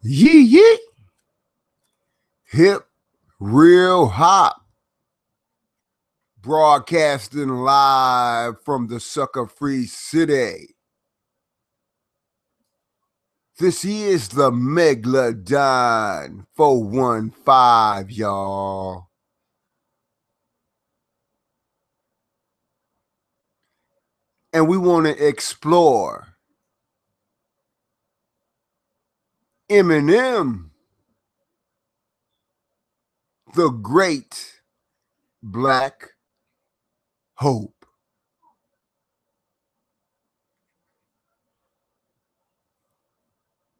Yee yee. Hip, real hop. Broadcasting live from the Sucker Free City. This is the Megalodon 415, y'all. And we want to explore Eminem, the great black hope.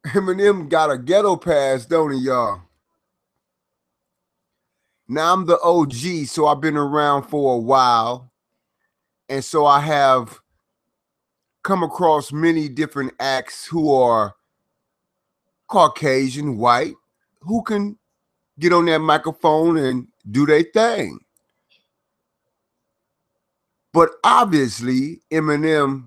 Eminem got a ghetto pass, don't he, y'all? Now, I'm the OG, so I've been around for a while. And so I have come across many different acts who are Caucasian, white, who can get on that microphone and do their thing. But obviously, Eminem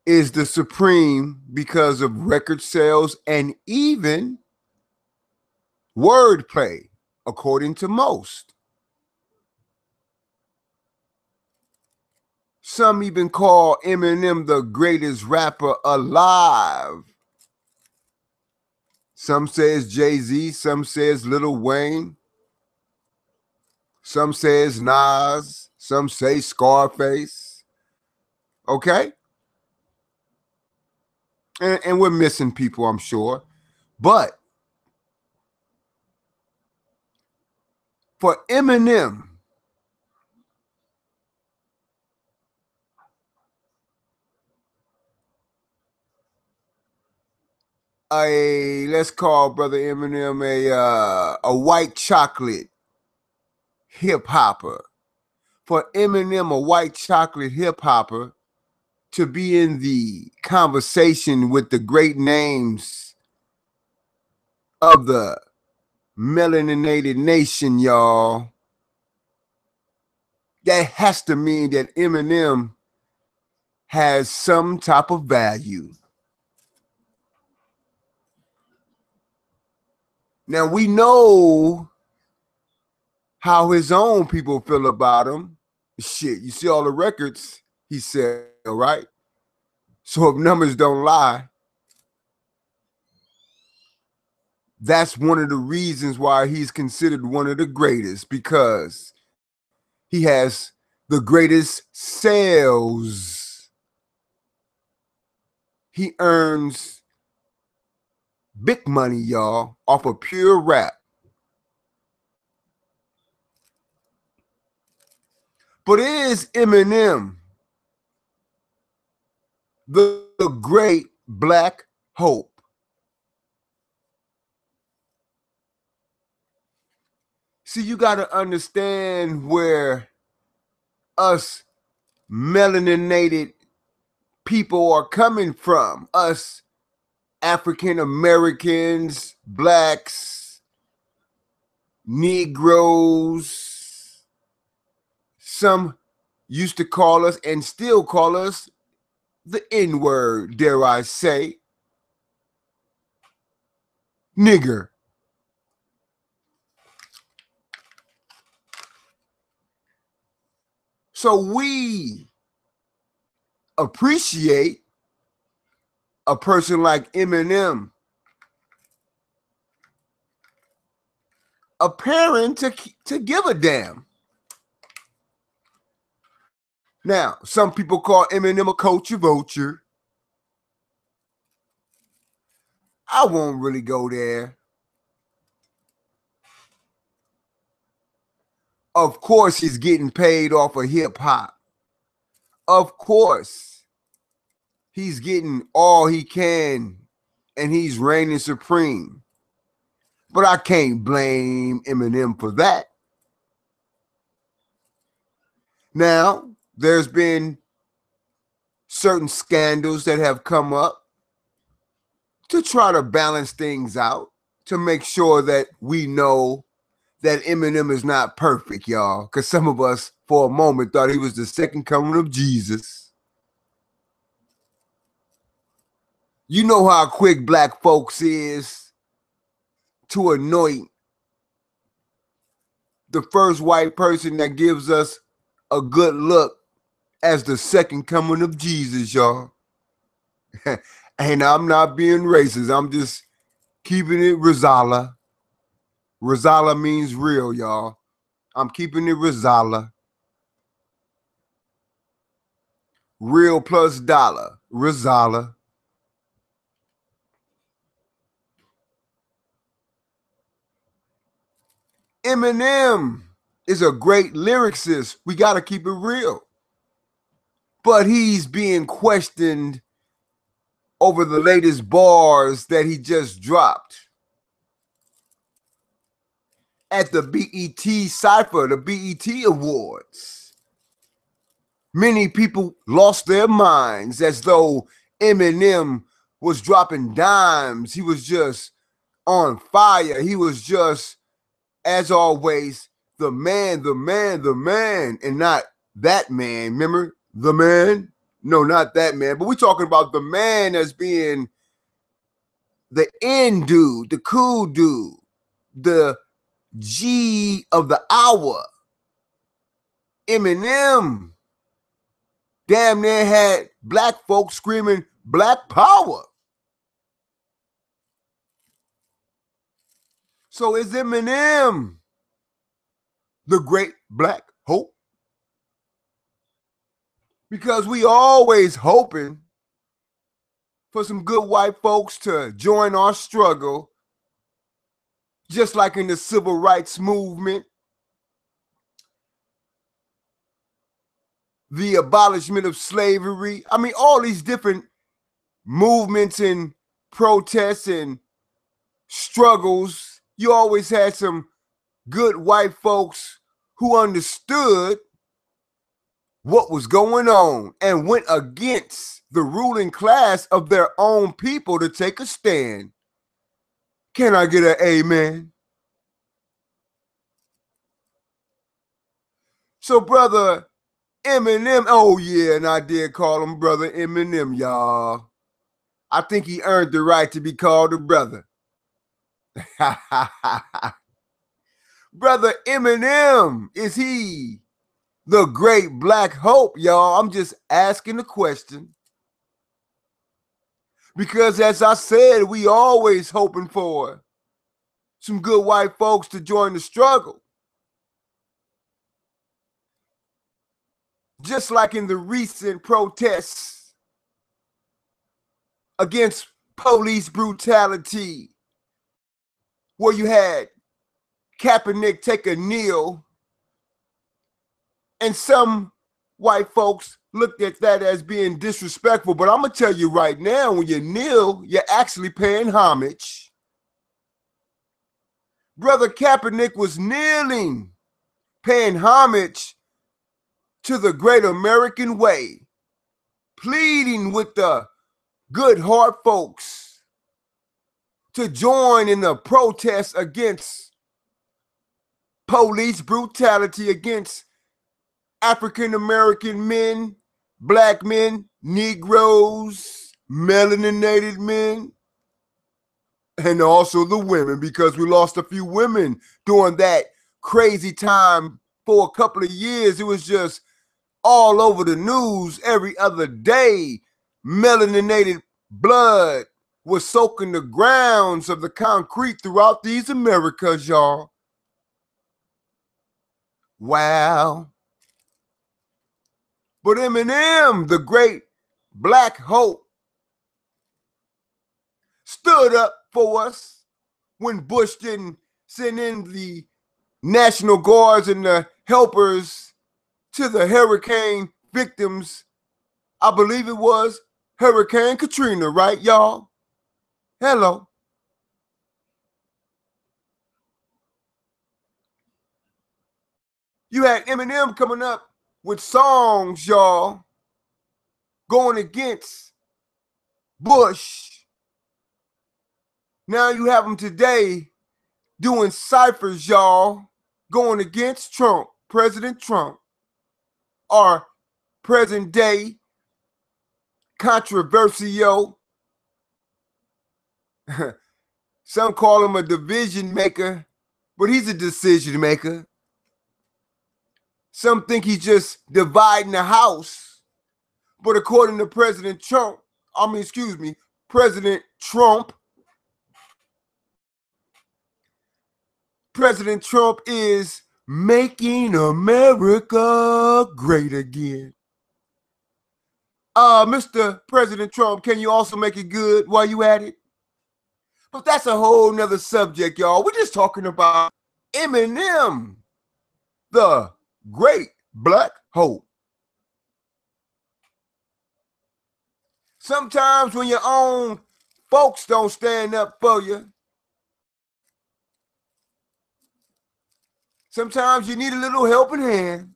is the supreme because of record sales and even wordplay, according to most. Some even call Eminem the greatest rapper alive. Some says Jay-Z, some says Lil Wayne, some says Nas, some say Scarface. Okay? And we're missing people, I'm sure. But for Eminem, let's call brother Eminem a white chocolate hip hopper. For Eminem, a white chocolate hip hopper, to be in the conversation with the great names of the melaninated nation, y'all, that has to mean that Eminem has some type of value. Now, we know how his own people feel about him. Shit, you see all the records he said, right? So if numbers don't lie, that's one of the reasons why he's considered one of the greatest, because he has the greatest sales. He earns big money, y'all, off of pure rap. But is Eminem the great black hope? See, you got to understand where us melaninated people are coming from. Us African Americans, blacks, Negroes. Some used to call us and still call us the N-word, dare I say, nigger. So we appreciate a person like Eminem appearing to give a damn. Now, some people call Eminem a culture vulture. I won't really go there. Of course, he's getting paid off of hip hop. Of course, he's getting all he can and he's reigning supreme. But I can't blame Eminem for that. Now, there's been certain scandals that have come up to try to balance things out, to make sure that we know that Eminem is not perfect, y'all. Because some of us, for a moment, thought he was the second coming of Jesus. You know how quick black folks is to anoint the first white person that gives us a good look as the second coming of Jesus, y'all. And I'm not being racist. I'm just keeping it Rizala. Rizala means real, y'all. I'm keeping it Rizala. Real plus dollar. Rizala. Eminem is a great lyricist. We got to keep it real. But he's being questioned over the latest bars that he just dropped at the BET Cypher, the BET Awards. Many people lost their minds as though Eminem was dropping dimes. He was just on fire. He was just, as always, the man, the man, the man, and not that man. Remember the man? No, not that man. But we're talking about the man as being the end dude, the cool dude, the G of the hour. Eminem damn near had black folks screaming black power. So is Eminem the great black hope? Because we always hoping for some good white folks to join our struggle, just like in the civil rights movement, the abolishment of slavery. I mean, all these different movements and protests and struggles. You always had some good white folks who understood what was going on and went against the ruling class of their own people to take a stand. Can I get an amen? So, brother Eminem, oh yeah, and I did call him brother Eminem, y'all. I think he earned the right to be called a brother. Brother Eminem, is he the great black hope, y'all? I'm just asking the question. Because as I said, we always hoping for some good white folks to join the struggle. Just like in the recent protests against police brutality, where you had Kaepernick take a kneel, and some white folks looked at that as being disrespectful. But I'm going to tell you right now, when you kneel, you're actually paying homage. Brother Kaepernick was kneeling, paying homage to the great American way, pleading with the good heart folks to join in the protest against police brutality against African American men, black men, Negroes, melaninated men, and also the women, because we lost a few women during that crazy time for a couple of years. It was just all over the news every other day. Melaninated blood was soaking the grounds of the concrete throughout these Americas, y'all. Wow. But Eminem, the great black hope, stood up for us when Bush didn't send in the National Guards and the helpers to the hurricane victims. I believe it was Hurricane Katrina, right, y'all? Hello. You had Eminem coming up with songs, y'all, going against Bush. Now you have them today doing ciphers, y'all, going against Trump, President Trump, or present day controversial Some call him a division maker, but he's a decision maker. Some think he's just dividing the House. But according to President Trump, President Trump is making America great again. Mr. President Trump, can you also make it good while you at it? But that's a whole nother subject, y'all. We're just talking about Eminem, the great black hope. Sometimes when your own folks don't stand up for you, sometimes you need a little helping hand.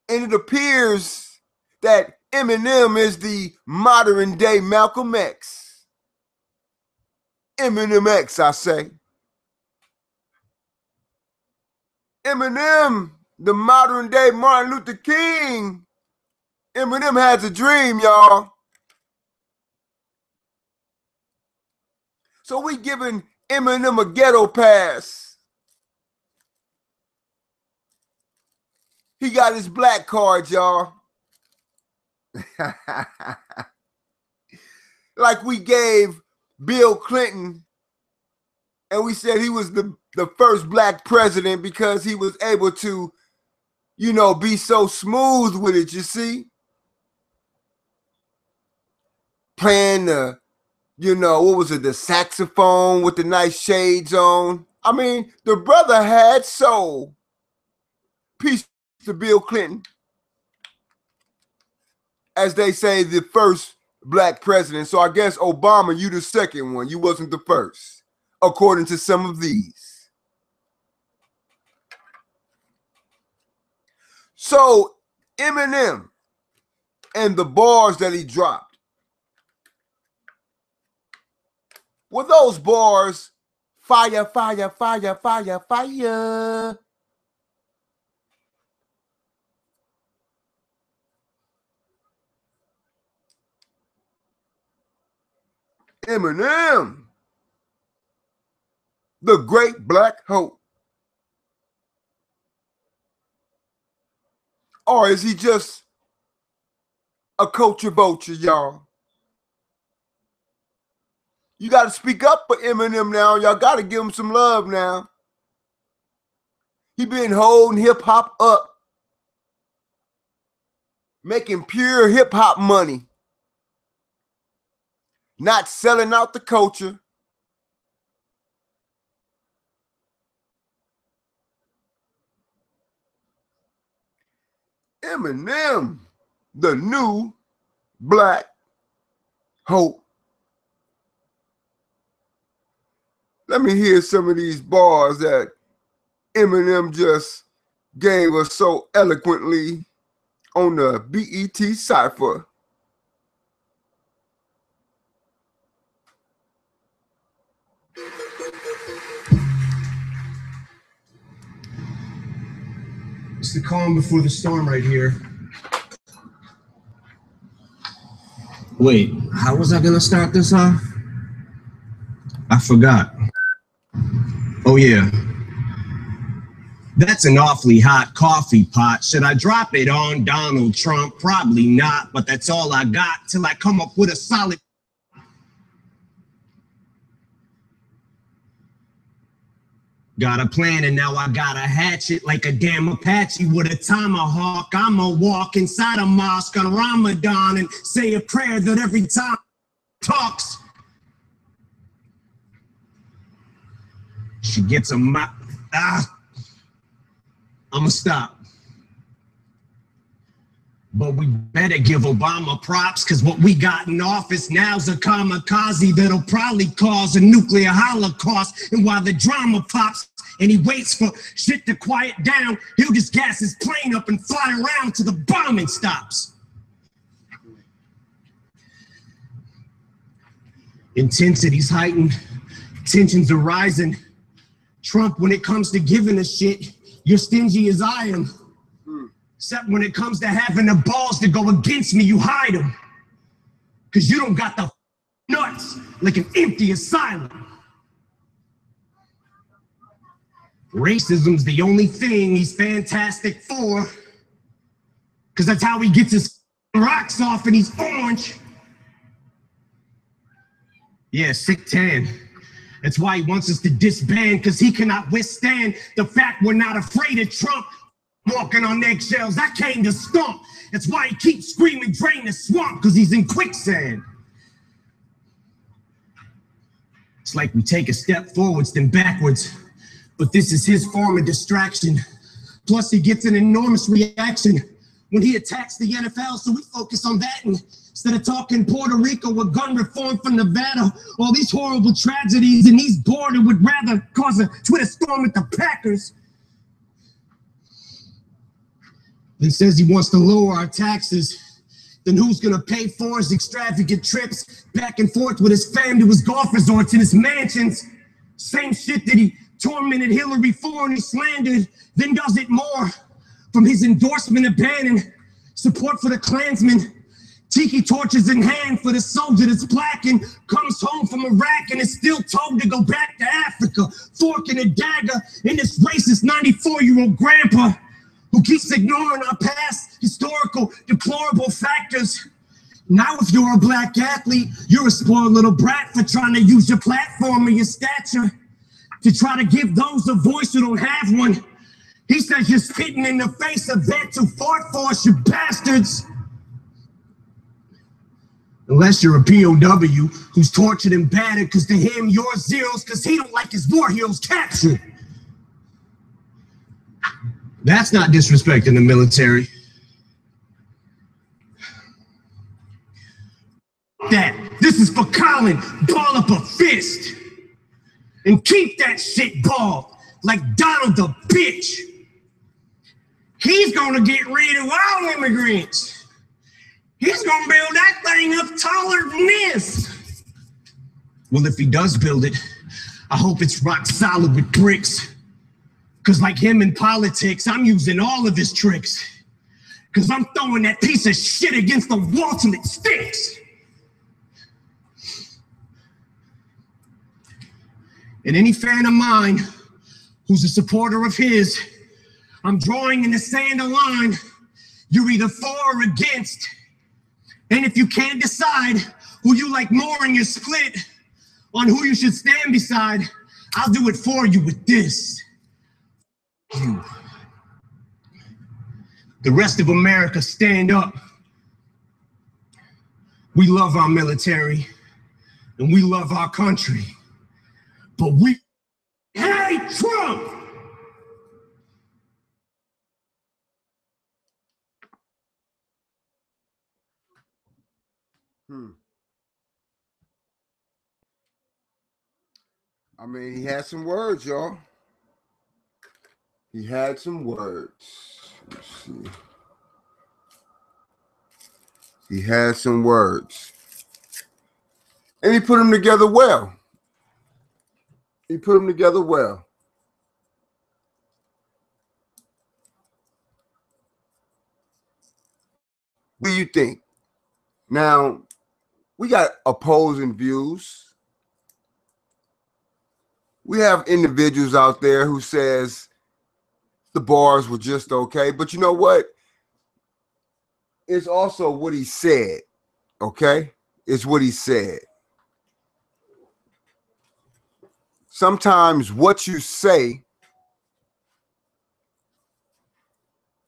And it appears that Eminem is the modern day Malcolm X. Eminem X, I say. Eminem, the modern day Martin Luther King. Eminem has a dream, y'all. So we giving Eminem a ghetto pass. He got his black card, y'all. Like we gave Bill Clinton, and we said he was the first black president because he was able to, be so smooth with it, you see? Playing the, the saxophone with the nice shades on. I mean, the brother had soul. Peace to Bill Clinton. As they say, the first black president. So I guess Obama, you the second one. You wasn't the first, according to some of these. So Eminem and the bars that he dropped, were those bars fire, fire, fire, fire, fire? Eminem, the great black hope. Or is he just a culture vulture, y'all? You got to speak up for Eminem now. Y'all got to give him some love now. He been holding hip-hop up, making pure hip-hop money, not selling out the culture. Eminem, the new black hope. Let me hear some of these bars that Eminem just gave us so eloquently on the BET Cypher. It's the calm before the storm right here. Wait, how was I gonna start this off? I forgot. Oh yeah. That's an awfully hot coffee pot. Should I drop it on Donald Trump? Probably not, but that's all I got till I come up with a solid. Got a plan and now I got a hatchet like a damn Apache with a tomahawk. I'ma walk inside a mosque on Ramadan and say a prayer that every time talks, she gets a I'ma stop. But we better give Obama props, because what we got in office now's a kamikaze that'll probably cause a nuclear holocaust. And while the drama pops and he waits for shit to quiet down, he'll just gas his plane up and fly around till the bombing stops. Intensity's heightened, tensions are rising. Trump, when it comes to giving a shit, you're stingy as I am. Except when it comes to having the balls to go against me, you hide them. Because you don't got the nuts like an empty asylum. Racism's the only thing he's fantastic for. Because that's how he gets his rocks off and he's orange. Yeah, sick tan. That's why he wants us to disband, because he cannot withstand the fact we're not afraid of Trump walking on eggshells. I came to stomp. That's why he keeps screaming, drain the swamp, because he's in quicksand. It's like we take a step forwards, then backwards. But this is his form of distraction. Plus, he gets an enormous reaction when he attacks the NFL, so we focus on that instead of talking Puerto Rico or gun reform from Nevada, all these horrible tragedies, and he's bored and would rather cause a Twitter storm at the Packers. Then says he wants to lower our taxes. Then who's gonna pay for his extravagant trips back and forth with his fam to his golf resorts and his mansions? Same shit that he tormented Hillary for and he slandered, then does it more. From his endorsement of banning support for the Klansmen, tiki torches in hand for the soldier that's black and comes home from Iraq and is still told to go back to Africa, fork and a dagger in this racist 94-year-old grandpa who keeps ignoring our past historical deplorable factors. Now if you're a black athlete, you're a spoiled little brat for trying to use your platform or your stature to try to give those a voice who don't have one. He says you're spitting in the face of vets who fought for us, you bastards. Unless you're a POW who's tortured and battered, because to him you're zeros because he don't like his war heroes captured. That's not disrespecting the military. That this is for Colin. Ball up a fist and keep that shit balled like Donald the bitch. He's gonna get rid of all immigrants. He's gonna build that thing up taller than this. Well, if he does build it, I hope it's rock solid with bricks. Cause like him in politics, I'm using all of his tricks. Cause I'm throwing that piece of shit against the wall till it sticks. And any fan of mine who's a supporter of his, I'm drawing in the sand a line. You're either for or against. And if you can't decide who you like more and you're split on who you should stand beside, I'll do it for you with this. You. The rest of America, stand up. We love our military and we love our country, but we hate Trump. I mean, he had some words, y'all. He had some words. Let's see. He had some words. And he put them together well. He put them together well. What do you think? Now, we got opposing views. We have individuals out there who says the bars were just okay. But you know what? It's also what he said, okay? It's what he said. Sometimes what you say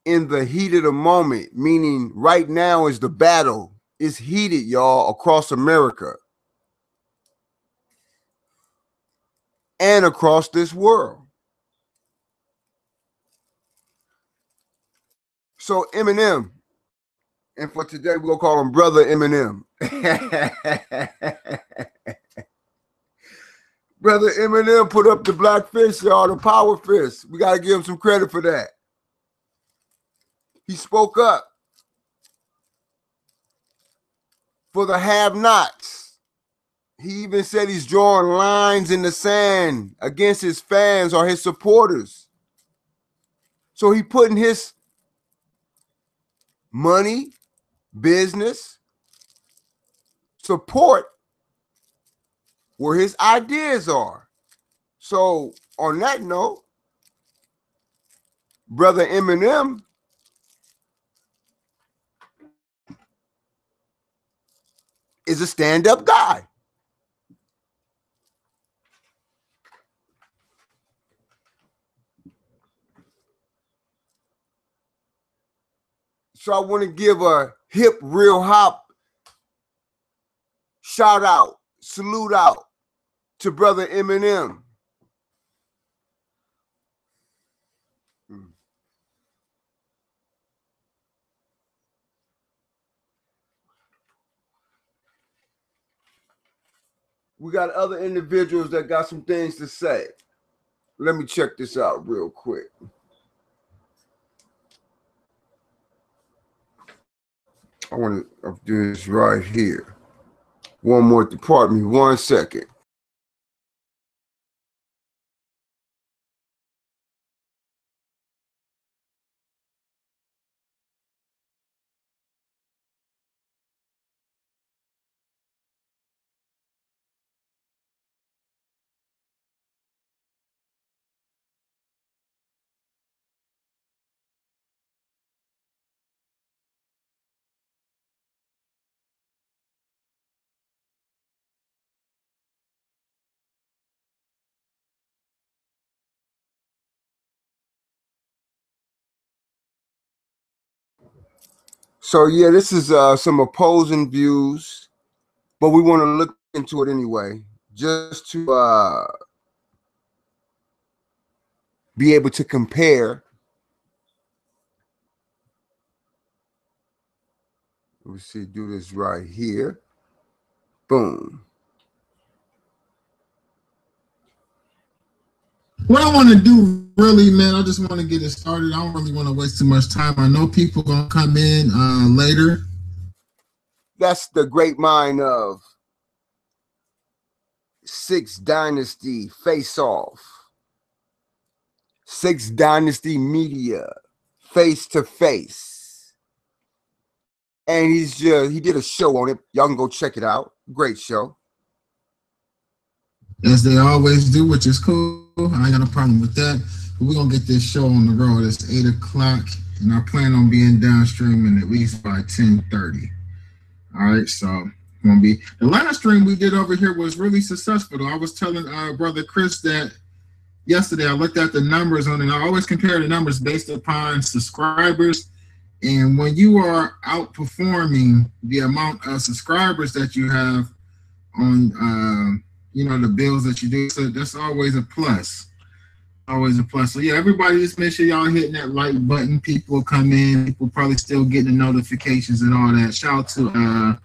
in the heat of the moment, meaning right now is the battle, is heated, y'all, across America and across this world. So Eminem, and for today, we're going to call him Brother Eminem. Brother Eminem put up the black fist, y'all, the power fist. We got to give him some credit for that. He spoke up for the have-nots. He even said he's drawing lines in the sand against his fans or his supporters. So he putting his money, business, support where his ideas are. So on that note, brother Eminem is a stand-up guy. So I want to give a hip, real hop shout out, salute out to brother Eminem. We got other individuals that got some things to say. Let me check this out real quick. I want to do this right here. One more, pardon me, 1 second. So yeah, this is some opposing views, but we want to look into it anyway, just to be able to compare. Let me see, do this right here. Boom. What I want to do, really, man, I just want to get it started. I don't really want to waste too much time. I know people gonna come in later. That's the great mind of Six Dynasty Face Off, Six Dynasty Media, Face to Face, and he did a show on it. Y'all can go check it out. Great show, as they always do, which is cool. I ain't got no problem with that. But we're gonna get this show on the road. It's 8 o'clock, and I plan on being downstreaming at least by 10:30. All right, so gonna be the last stream we did over here was really successful. Though I was telling brother Chris that yesterday I looked at the numbers on it. I always compare the numbers based upon subscribers, and when you are outperforming the amount of subscribers that you have on the bills that you do, so that's always a plus. Always a plus. So yeah, everybody just make sure y'all hitting that like button. People come in, people probably still getting the notifications and all that. Shout out to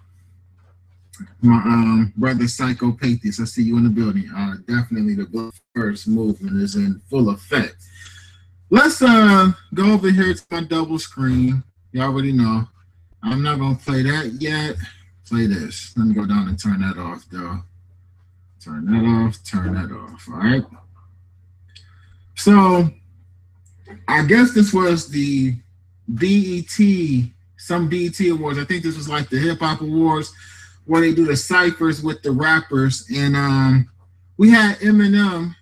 my brother Psychopathus. I see you in the building. Definitely the Blood First movement is in full effect. Let's go over here to my double screen. You already know. I'm not gonna play that yet. Play this. Let me go down and turn that off though. Turn that off, turn that off. All right. So I guess this was the some BET awards. I think this was like the hip hop awards where they do the ciphers with the rappers. And we had Eminem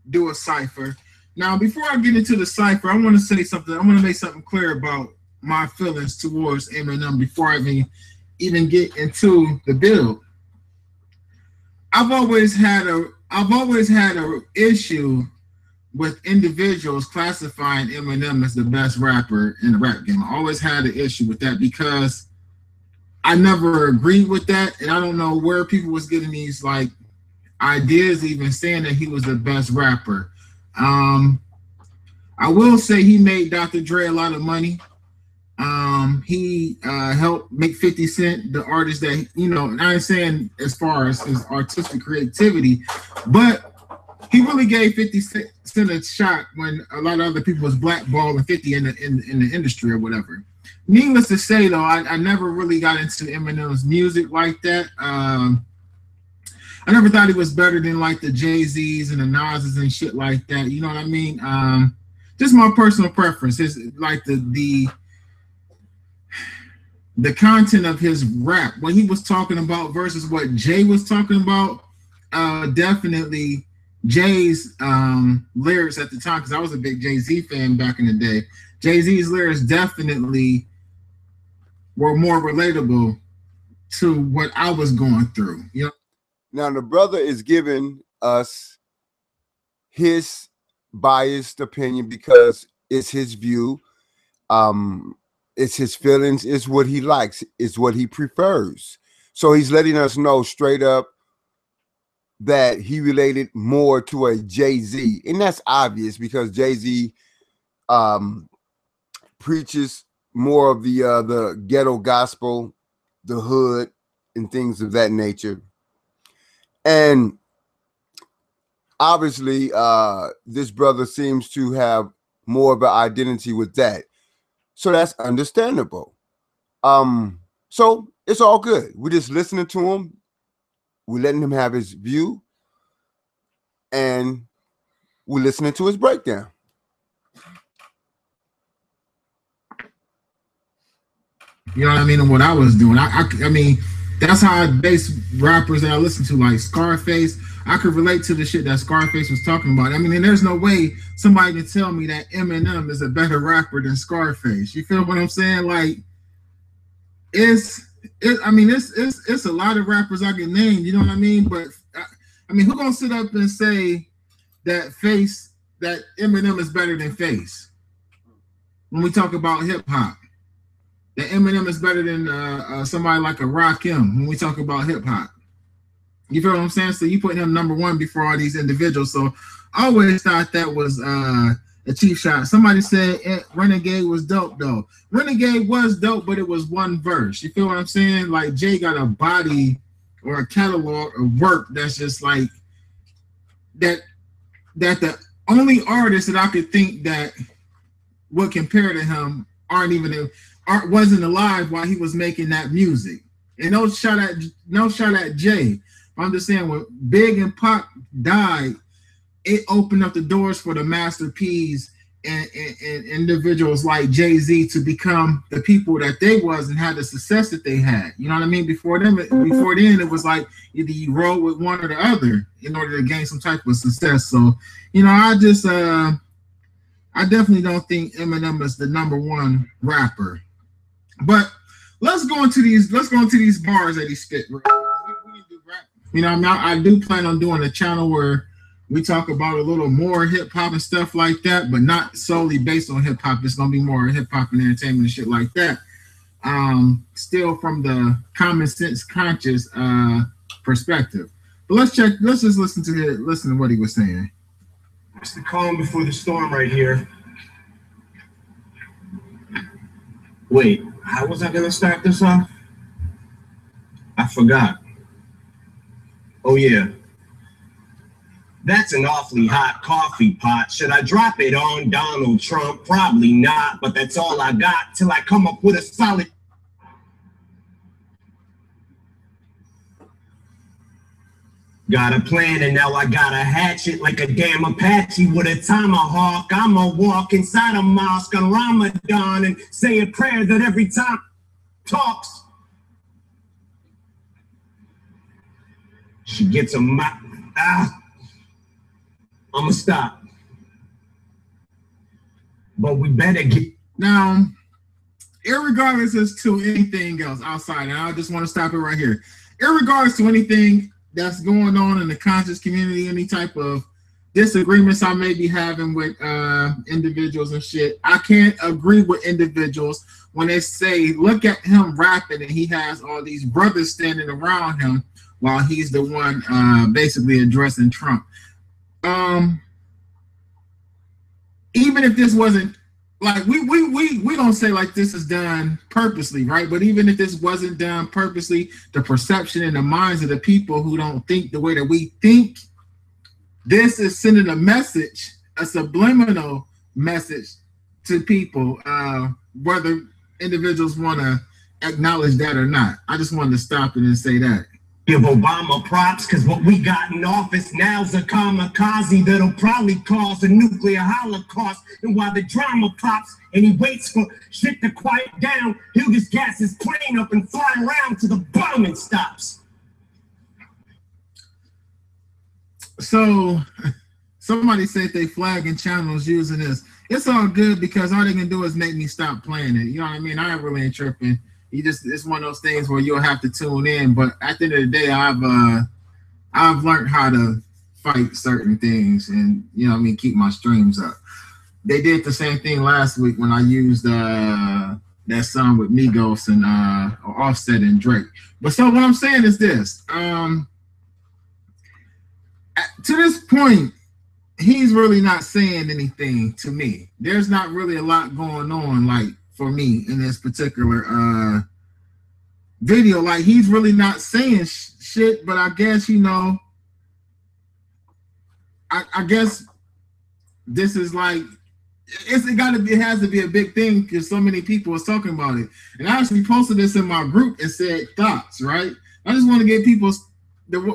do a cipher. Now, before I get into the cipher, I want to say something. I want to make something clear about my feelings towards Eminem before I even get into the build. I've always had a issue with individuals classifying Eminem as the best rapper in the rap game. I always had an issue with that because I never agreed with that, and I don't know where people was getting these like ideas, even saying that he was the best rapper. I will say he made Dr. Dre a lot of money. He helped make 50 Cent the artist that, and I ain't saying as far as his artistic creativity, but he really gave 50 Cent a shot when a lot of other people was blackballing 50 in the industry or whatever. Needless to say, though, I never really got into Eminem's music like that. I never thought he was better than like the Jay-Z's and the Nas's and shit like that. You know what I mean? Just my personal preference. It's like the the content of his rap, what he was talking about versus what Jay was talking about, definitely Jay's lyrics at the time, because I was a big Jay-Z fan back in the day. Jay-Z's lyrics definitely were more relatable to what I was going through. You know? Now the brother is giving us his biased opinion because it's his view. It's his feelings, it's what he likes, it's what he prefers. So he's letting us know straight up that he related more to a Jay-Z. And that's obvious because Jay-Z preaches more of the ghetto gospel, the hood, and things of that nature. And obviously, this brother seems to have more of an identity with that. So that's understandable. So it's all good. We're just listening to him. We're letting him have his view. And we're listening to his breakdown. You know what I mean? And what I was doing. I mean, that's how I base rappers that I listen to, like Scarface. I could relate to the shit that Scarface was talking about. I mean, and there's no way somebody can tell me that Eminem is a better rapper than Scarface. You feel what I'm saying? Like, it's a lot of rappers I can name. You know what I mean? But I mean, who gonna sit up and say that Eminem is better than Face when we talk about hip hop? That Eminem is better than somebody like a Rakim when we talk about hip hop. You feel what I'm saying? So you put him number one before all these individuals. So I always thought that was a cheap shot. Somebody said Renegade was dope though. Renegade was dope, but it was one verse. You feel what I'm saying? Like Jay got a body or a catalog of work that's just like that the only artist that I could think that would compare to him wasn't alive while he was making that music. And no shot at Jay. I'm just saying when Big and Pac died, it opened up the doors for the Master P's and individuals like Jay-Z to become the people that they was and had the success that they had. You know what I mean? Before then, it was like either you roll with one or the other in order to gain some type of success. So, you know, I definitely don't think Eminem is the number one rapper. But let's go into these bars that he spit. You know, I do plan on doing a channel where we talk about a little more hip hop and stuff like that, but not solely based on hip hop. It's gonna be more hip hop and entertainment and shit like that. Still from the common sense, conscious perspective. But let's just listen to what he was saying. It's the calm before the storm right here. Wait, how was I gonna start this off? I forgot. Oh yeah. That's an awfully hot coffee pot. Should I drop it on Donald Trump? Probably not, but that's all I got till I come up with a solid. Got a plan and now I got a hatchet like a damn Apache with a tomahawk. I'ma walk inside a mosque on Ramadan and say a prayer that every time talks, she gets a I'ma stop. But we better get now, irregardless as to anything else outside, and I just want to stop it right here. Irregardless to anything that's going on in the conscious community, any type of disagreements I may be having with individuals and shit, I can't agree with individuals when they say, look at him rapping and he has all these brothers standing around him while he's the one basically addressing Trump. Even if this wasn't like we don't say like this is done purposely, right? But even if this wasn't done purposely, the perception in the minds of the people who don't think the way that we think, this is sending a message, a subliminal message to people, whether individuals want to acknowledge that or not. I just wanted to stop it and say that. Give Obama props, cause what we got in office now's a kamikaze that'll probably cause a nuclear holocaust. And while the drama pops and he waits for shit to quiet down, he'll just gas his plane up and fly around till the bombing stops. So somebody said they flagging channels using this. It's all good because all they can do is make me stop playing it. You know what I mean? I really ain't tripping. It's one of those things where you'll have to tune in. But at the end of the day, I've learned how to fight certain things and, you know what I mean, keep my streams up. They did the same thing last week when I used that song with Migos and Offset and Drake. But so what I'm saying is this. To this point, he's really not saying anything to me. There's not really a lot going on, like, for me in this particular video. Like, he's really not saying shit, but I guess, you know, I guess this is like, it has to be a big thing because so many people are talking about it. And I actually posted this in my group and said thoughts, right? I just want to get people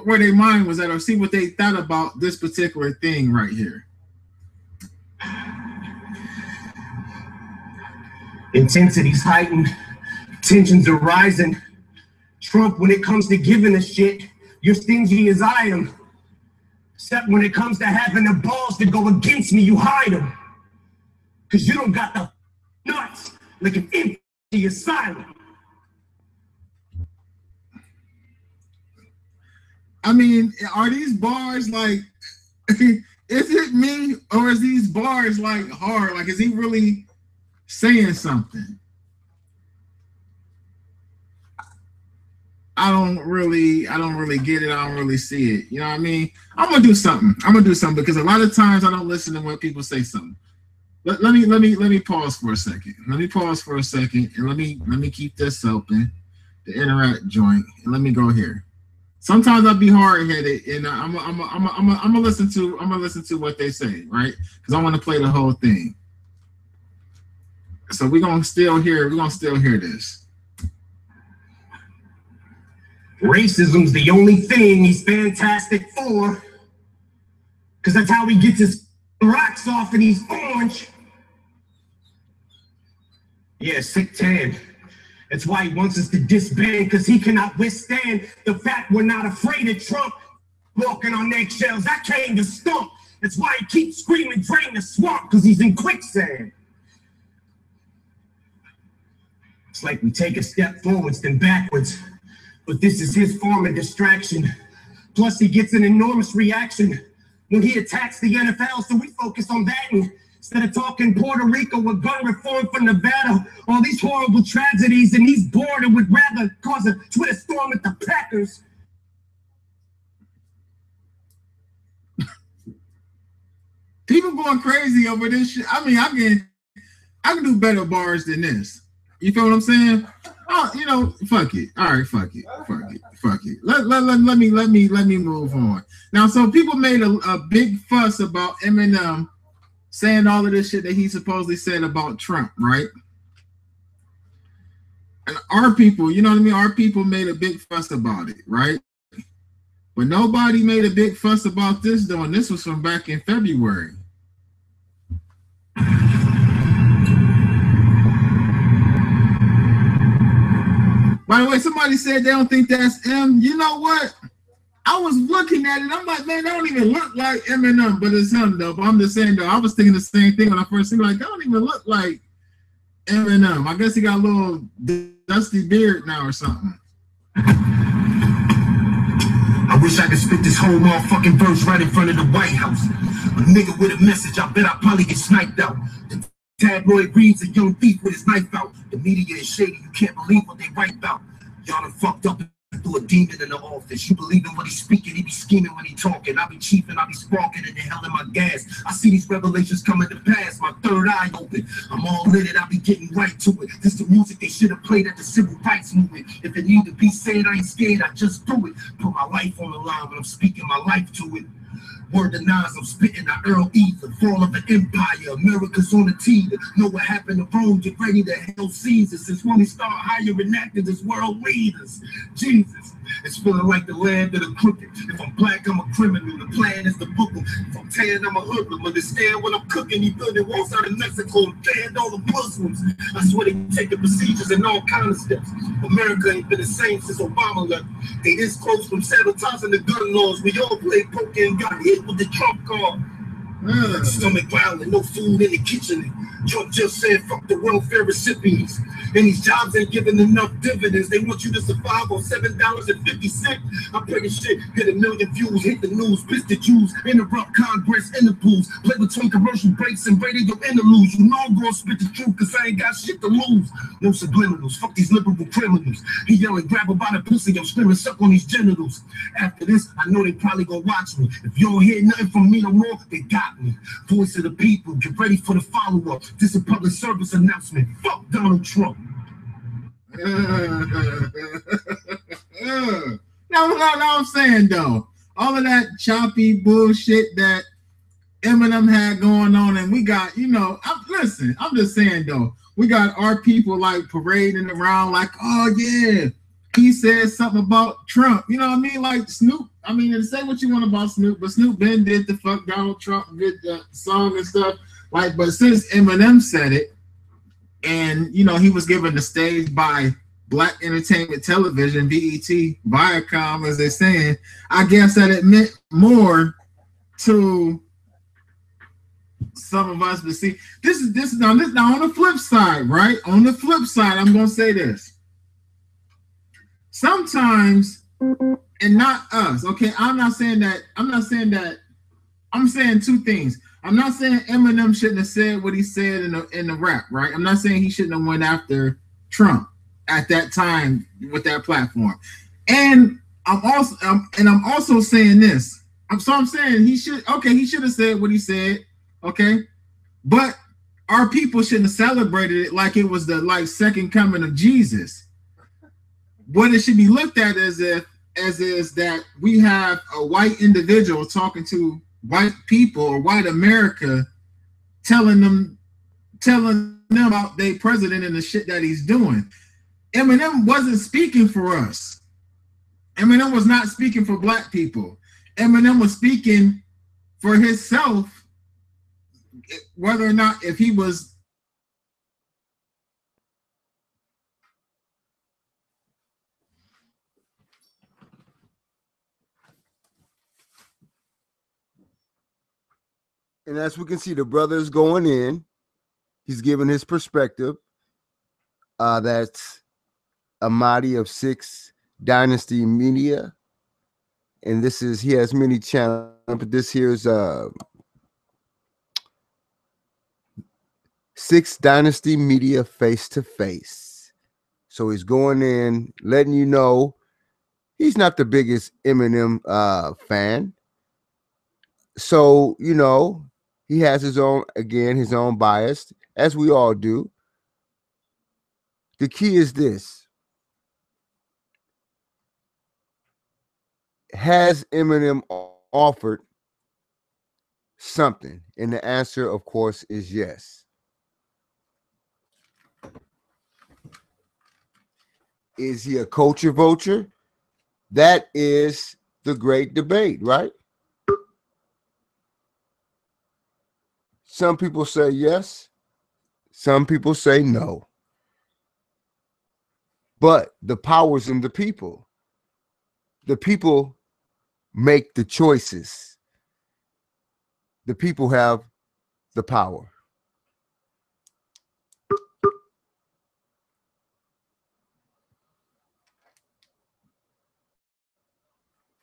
where their mind was at or see what they thought about this particular thing right here. Intensity's heightened, tensions are rising. Trump, when it comes to giving a shit, you're stingy as I am. Except when it comes to having the balls to go against me, you hide them. Cause you don't got the nuts like an empty asylum. I mean, are these bars like, is it me or is these bars like hard? Like, is he really saying something? I don't really get it. I don't really see it. You know what I mean? I'm gonna do something because a lot of times I don't listen to when people say something. Let me pause for a second. Let me pause for a second and let me keep this open, the interact joint, and let me go here. Sometimes I'll be hard-headed and I'm gonna listen to what they say, right? Because I want to play the whole thing. So we're gonna still hear this. Racism's the only thing he's fantastic for. Cause that's how he gets his rocks off and he's orange. Yeah, sick tan. That's why he wants us to disband, because he cannot withstand the fact we're not afraid of Trump walking on eggshells. I came to stump. That's why he keeps screaming, drain the swamp, because he's in quicksand. It's like we take a step forwards, then backwards. But this is his form of distraction. Plus, he gets an enormous reaction when he attacks the NFL, so we focus on that. And instead of talking Puerto Rico with gun reform for Nevada, all these horrible tragedies, and he's bored and would rather cause a Twitter storm at the Packers. People going crazy over this shit. I mean, I can do better bars than this. You feel what I'm saying? Oh, you know, fuck it. All right, fuck it. Let me move on. Now, so people made a big fuss about Eminem saying all of this shit that he supposedly said about Trump, right? And our people, you know what I mean? Our people made a big fuss about it, right? But nobody made a big fuss about this, though, and this was from back in February. By the way, somebody said they don't think that's M. You know what? I was looking at it. I'm like, man, that don't even look like Eminem, but it's him, though. But I'm just saying, though, I was thinking the same thing when I first seen it. Like, that don't even look like Eminem. I guess he got a little dusty beard now or something. I wish I could spit this whole motherfucking verse right in front of the White House. A nigga with a message, I bet I probably get sniped out. The tabloid reads a young thief with his knife out. The media is shady, you can't believe what they write about. Y'all done fucked up and threw a demon in the office. You believe in what he's speaking, he be scheming when he talking. I be chiefing, I be sparking and the hell in my gas. I see these revelations coming to pass, my third eye open. I'm all in it, I be getting right to it. This the music they should have played at the civil rights movement. If it need to be said, I ain't scared, I just do it. Put my life on the line, but I'm speaking my life to it. Word to Nas, I'm spitting the Earl Ether, fall of an empire, America's on the teeter. Know what happened to Rome, get ready to hell Caesar. Since when we start hiring actors as world leaders. Jesus, It's feeling like the land of the crooked. If I'm black, I'm a criminal. The plan is to book 'em. If I'm tan, I'm a hoodlum. Understand what I'm cooking. He building walls out of Mexico and banned all the Muslims. I swear they take the procedures and all kind of steps. America ain't been the same since Obama left. They this close from sabotaging the gun laws. We all played poker and got hit with the Trump card. Stomach growling, no food in the kitchen. Trump just said fuck the welfare recipients. And these jobs ain't giving enough dividends. They want you to survive on $7.50. I pray this shit hit 1 million views, hit the news, piss the Jews, interrupt Congress in the pools, play between commercial breaks and radio interludes. You know I'm gonna spit the truth cause I ain't got shit to lose. No subliminals, fuck these liberal criminals. He yelling, grab her by the pussy, I'm screaming, suck on these genitals. After this, I know they probably gonna watch me. If you don't hear nothing from me no more, they got me. Voice of the people, get ready for the follow-up. This is a public service announcement. Fuck Donald Trump. Now I'm saying though, all of that choppy bullshit that Eminem had going on, and we got, you know, I'm just saying though, we got our people like parading around like, oh yeah, he said something about Trump, you know what I mean? Like Snoop, I mean, say what you want about Snoop, but Snoop Ben did the fuck Donald Trump, did the song and stuff. Like, but since Eminem said it, and you know, he was given the stage by Black Entertainment Television, BET, Viacom, as they're saying, I guess that it meant more to some of us. But see, this is now on the flip side, right? On the flip side, I'm gonna say this. Sometimes, and not us, okay? I'm saying two things. I'm not saying Eminem shouldn't have said what he said in the rap, right? I'm not saying he shouldn't have went after Trump at that time with that platform. And I'm also saying this. I'm saying he should have said what he said, okay? But our people shouldn't have celebrated it like it was the second coming of Jesus. What it should be looked at as is that we have a white individual talking to white people or white America, telling them about their president and the shit that he's doing. Eminem wasn't speaking for us. Eminem was not speaking for black people. Eminem was speaking for himself, whether or not if he was. And as we can see, the brother's going in. He's giving his perspective. That's Amadi of 6 Dynasty Media. And he has many channels, but this here's 6 Dynasty Media face to face. So he's going in, letting you know he's not the biggest Eminem fan. So, you know, he has his own bias, as we all do. The key is this. Has Eminem offered something? And the answer, of course, is yes. Is he a culture vulture? That is the great debate, right? Some people say yes. Some people say no. But the power's in the people. The people make the choices. The people have the power.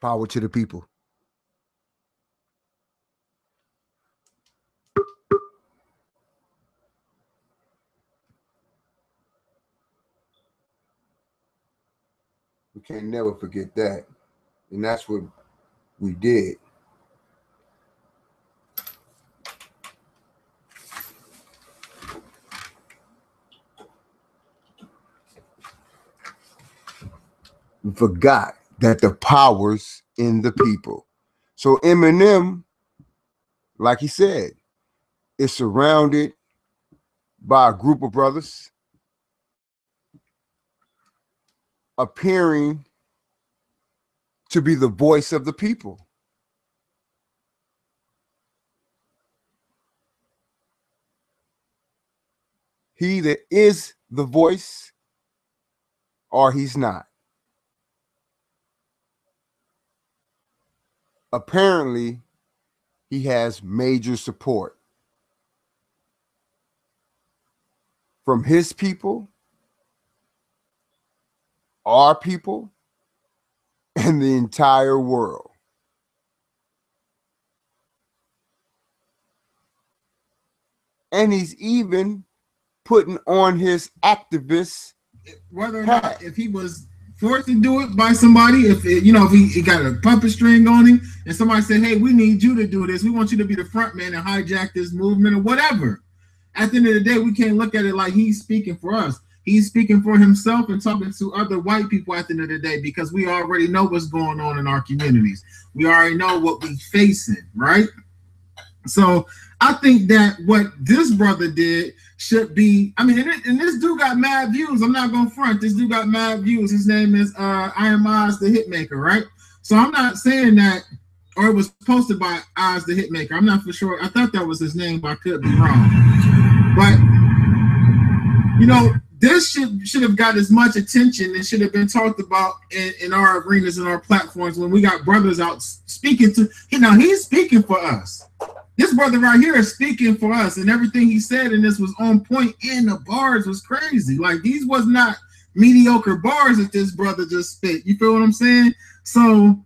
Power to the people. We can't never forget that. And that's what we did. We forgot that the power's in the people. So Eminem, like he said, is surrounded by a group of brothers appearing to be the voice of the people. He either is the voice or he's not. Apparently, he has major support from his people, our people, and the entire world. And he's even putting on his activist, whether or not if he was forced to do it by somebody, if he got a puppet string on him and somebody said, hey, we need you to do this, we want you to be the front man and hijack this movement or whatever. At the end of the day, we can't look at it like he's speaking for us. He's speaking for himself and talking to other white people at the end of the day, because we already know what's going on in our communities. We already know what we're facing, right? So I think that what this brother did should be, I mean, and this dude got mad views. I'm not going to front. This dude got mad views. His name is Iron Oz the Hitmaker, right? So I'm not saying that, or it was posted by Oz the Hitmaker. I'm not for sure. I thought that was his name, but I could be wrong. But, this should have got as much attention and should have been talked about in our arenas and our platforms when we got brothers out speaking to, he's speaking for us. This brother right here is speaking for us, and everything he said in this was on point, and the bars was crazy. Like, these was not mediocre bars that this brother just spit. You feel what I'm saying? So,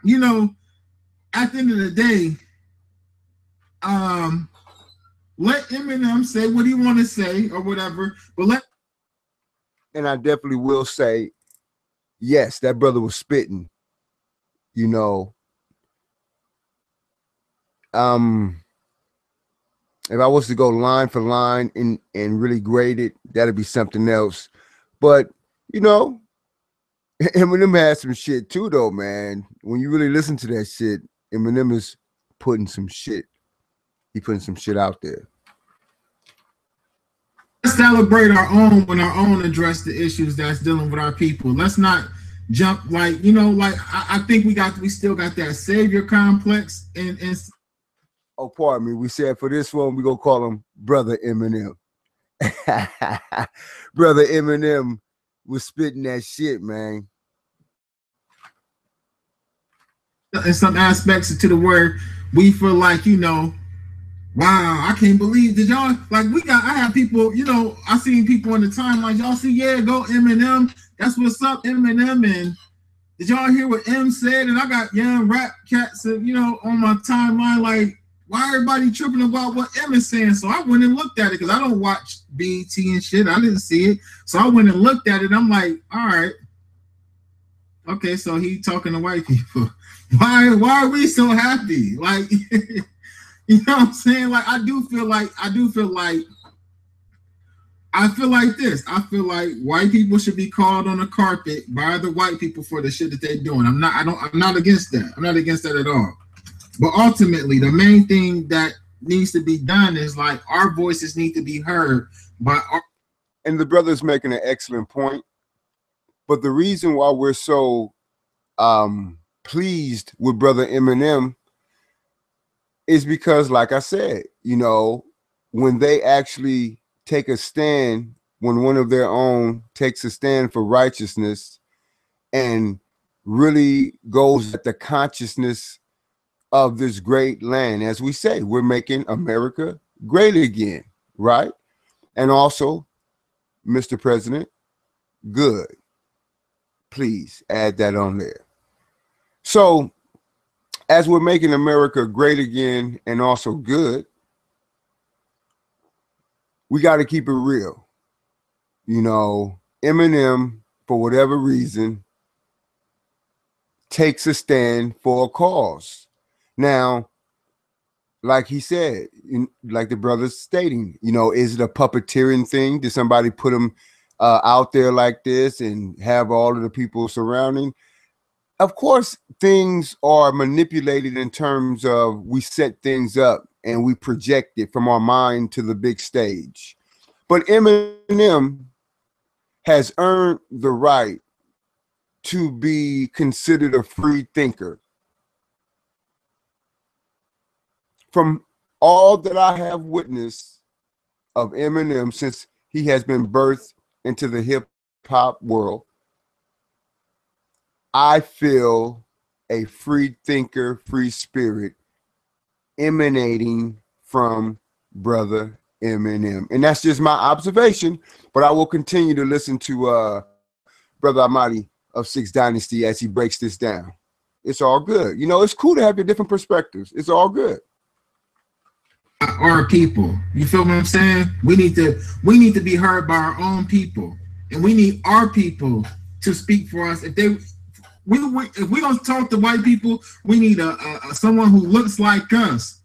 at the end of the day, let Eminem say what he want to say or whatever, but and I definitely will say, yes, that brother was spitting, if I was to go line for line and really grade it, that'd be something else. But Eminem has some shit too, though, man. When you really listen to that shit, Eminem is putting some shit. He putting some shit out there. Let's celebrate our own when our own address the issues that's dealing with our people. Let's not jump I think we still got that savior complex and oh, pardon me. We said for this one, we're going to call him Brother Eminem. Brother Eminem was spitting that shit, man. In some aspects to the where we feel like, wow, I can't believe, did y'all, I have people, I seen people on the timeline, y'all see, yeah, go Eminem. That's what's up, Eminem. And did y'all hear what M said? And I got young rap cats, on my timeline, like, why everybody tripping about what M is saying? So I went and looked at it because I don't watch BET and shit. I didn't see it. So I went and looked at it. I'm like, all right. Okay, so he talking to white people. Why are we so happy? Like, you know what I'm saying? Like, I feel like this. I feel like white people should be called on the carpet by the white people for the shit that they're doing. I'm not against that. I'm not against that at all. But ultimately, the main thing that needs to be done is our voices need to be heard by our. And the brother's making an excellent point. But the reason why we're so pleased with Brother Eminem is because, like I said, when they actually take a stand, when one of their own takes a stand for righteousness and really goes at the consciousness of this great land, as we say, we're making America great again, right? And also, Mr. President, good. Please add that on there. So, as we're making America great again and also good, we got to keep it real. Eminem, for whatever reason, takes a stand for a cause. Now, like he said, like the brother's stating, is it a puppeteering thing? Did somebody put him out there like this and have all of the people surrounding? Of course, things are manipulated in terms of we set things up and we project it from our mind to the big stage. But Eminem has earned the right to be considered a free thinker. From all that I have witnessed of Eminem since he has been birthed into the hip hop world, I feel a free thinker, free spirit emanating from Brother Eminem. And that's just my observation, but I will continue to listen to Brother Amadi of Six Dynasty as he breaks this down. It's all good. You know, it's cool to have your different perspectives. It's all good. Our people, you feel what I'm saying? We need to be heard by our own people, and we need our people to speak for us. If we're gonna talk to white people, we need someone who looks like us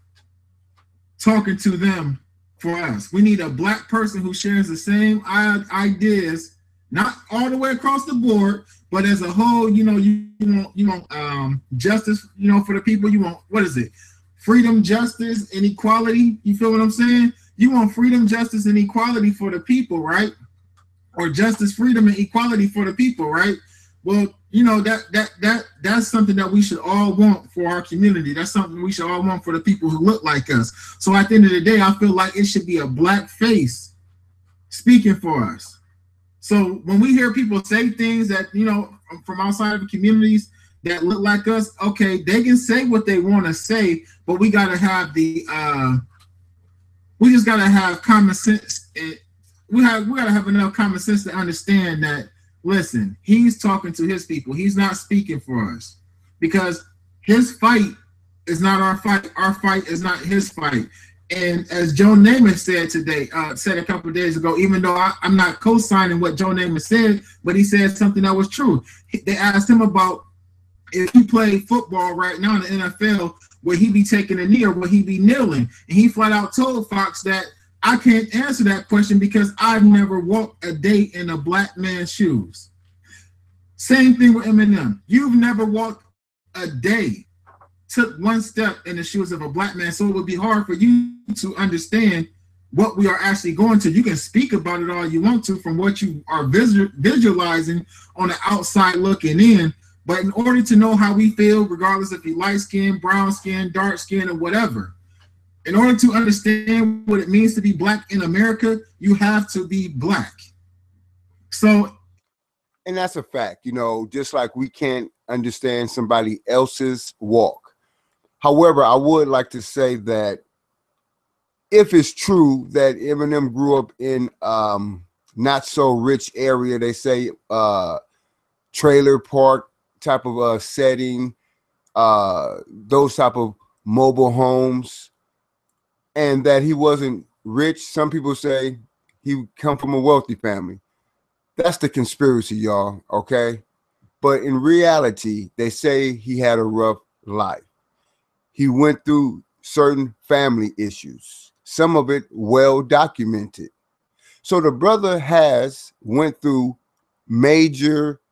talking to them for us. We need a black person who shares the same ideas, not all the way across the board, but as a whole. You know, you want justice, you know, for the people. You want, what is it? Freedom, justice, and equality. You feel what I'm saying? You want freedom, justice, and equality for the people, right? Or justice, freedom, and equality for the people, right? Well, you know, that's something that we should all want for our community. That's something we should all want for the people who look like us. So at the end of the day, I feel like it should be a black face speaking for us. So when we hear people say things that, you know, from outside of the communities that look like us, okay, they can say what they want to say, but we gotta have we just gotta have common sense. We gotta have enough common sense to understand that, listen, he's talking to his people. He's not speaking for us, because his fight is not our fight. Our fight is not his fight. And as Joe Namath said a couple of days ago, even though I'm not co-signing what Joe Namath said, but he said something that was true. They asked him about, if he played football right now in the NFL, would he be taking a knee or would he be kneeling? And he flat out told Fox that, I can't answer that question because I've never walked a day in a black man's shoes. Same thing with Eminem. You've never walked a day, took one step in the shoes of a black man, so it would be hard for you to understand what we are actually going to. You can speak about it all you want to from what you are visualizing on the outside looking in, but in order to know how we feel, regardless if you're light skin, brown skin, dark skin, or whatever, in order to understand what it means to be black in America, you have to be black. So, and that's a fact, you know, just like we can't understand somebody else's walk. However, I would like to say that if it's true that Eminem grew up in not so rich area, they say trailer park type of setting, those type of mobile homes, and that he wasn't rich. Some people say he come from a wealthy family. That's the conspiracy, y'all, okay? But in reality, they say he had a rough life. He went through certain family issues, some of it well documented. So the brother went through major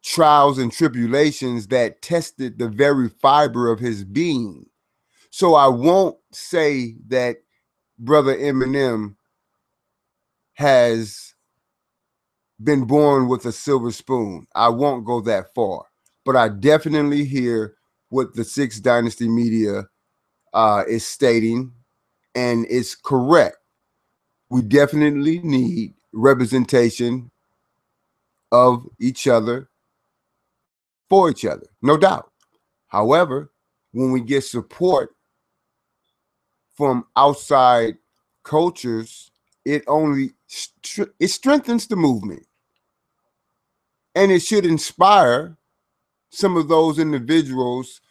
trials and tribulations that tested the very fiber of his being. So I won't say that Brother Eminem has been born with a silver spoon. I won't go that far, but I definitely hear what the Six Dynasty media is stating, and it's correct. We definitely need representation of each other for each other, no doubt. However, when we get support from outside cultures, it strengthens the movement, and it should inspire some of those individuals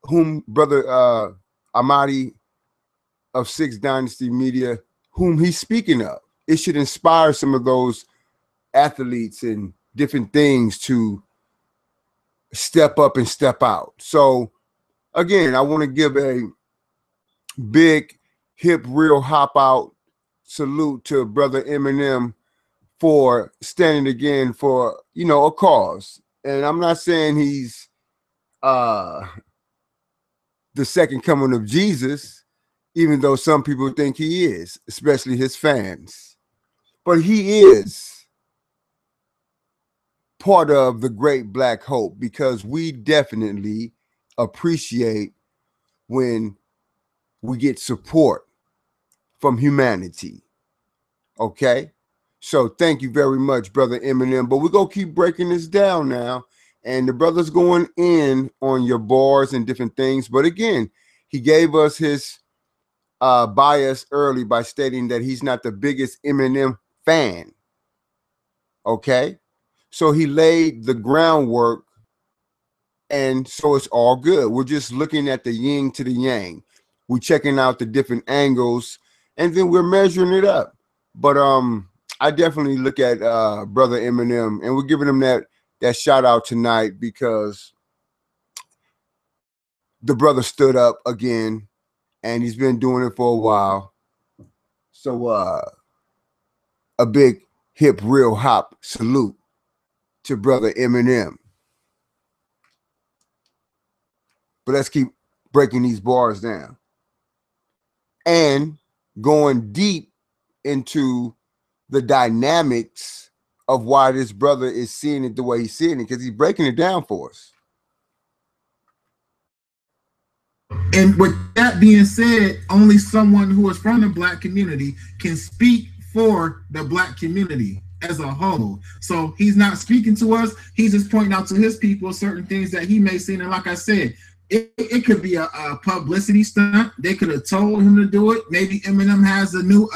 whom Brother Amadi of Six Dynasty Media, whom he's speaking of. It should inspire some of those athletes and different things to step up and step out. So again, I want to give a big hip real hop out salute to Brother Eminem for standing again for, you know, a cause. And I'm not saying he's the second coming of Jesus, even though some people think he is, especially his fans. But he is part of the Great Black Hope, because we definitely appreciate when we get support from humanity. Okay? So thank you very much, Brother Eminem. But we're going to keep breaking this down now. And the brother's going in on your bars and different things. But again, he gave us his bias early by stating that he's not the biggest Eminem fan. Okay? So he laid the groundwork, and so it's all good. We're just looking at the yin to the yang. We're checking out the different angles, and then we're measuring it up. But I definitely look at Brother Eminem, and we're giving him that shout out tonight because the brother stood up again, and he's been doing it for a while. So a big hip real hop salute to Brother Eminem. But let's keep breaking these bars down and going deep into the dynamics of why this brother is seeing it the way he's seeing it, because he's breaking it down for us. And with that being said, only someone who is from the Black community can speak for the Black community as a whole. So he's not speaking to us. He's just pointing out to his people certain things that he may see. And like I said, it could be a publicity stunt. They could have told him to do it. Maybe Eminem has a new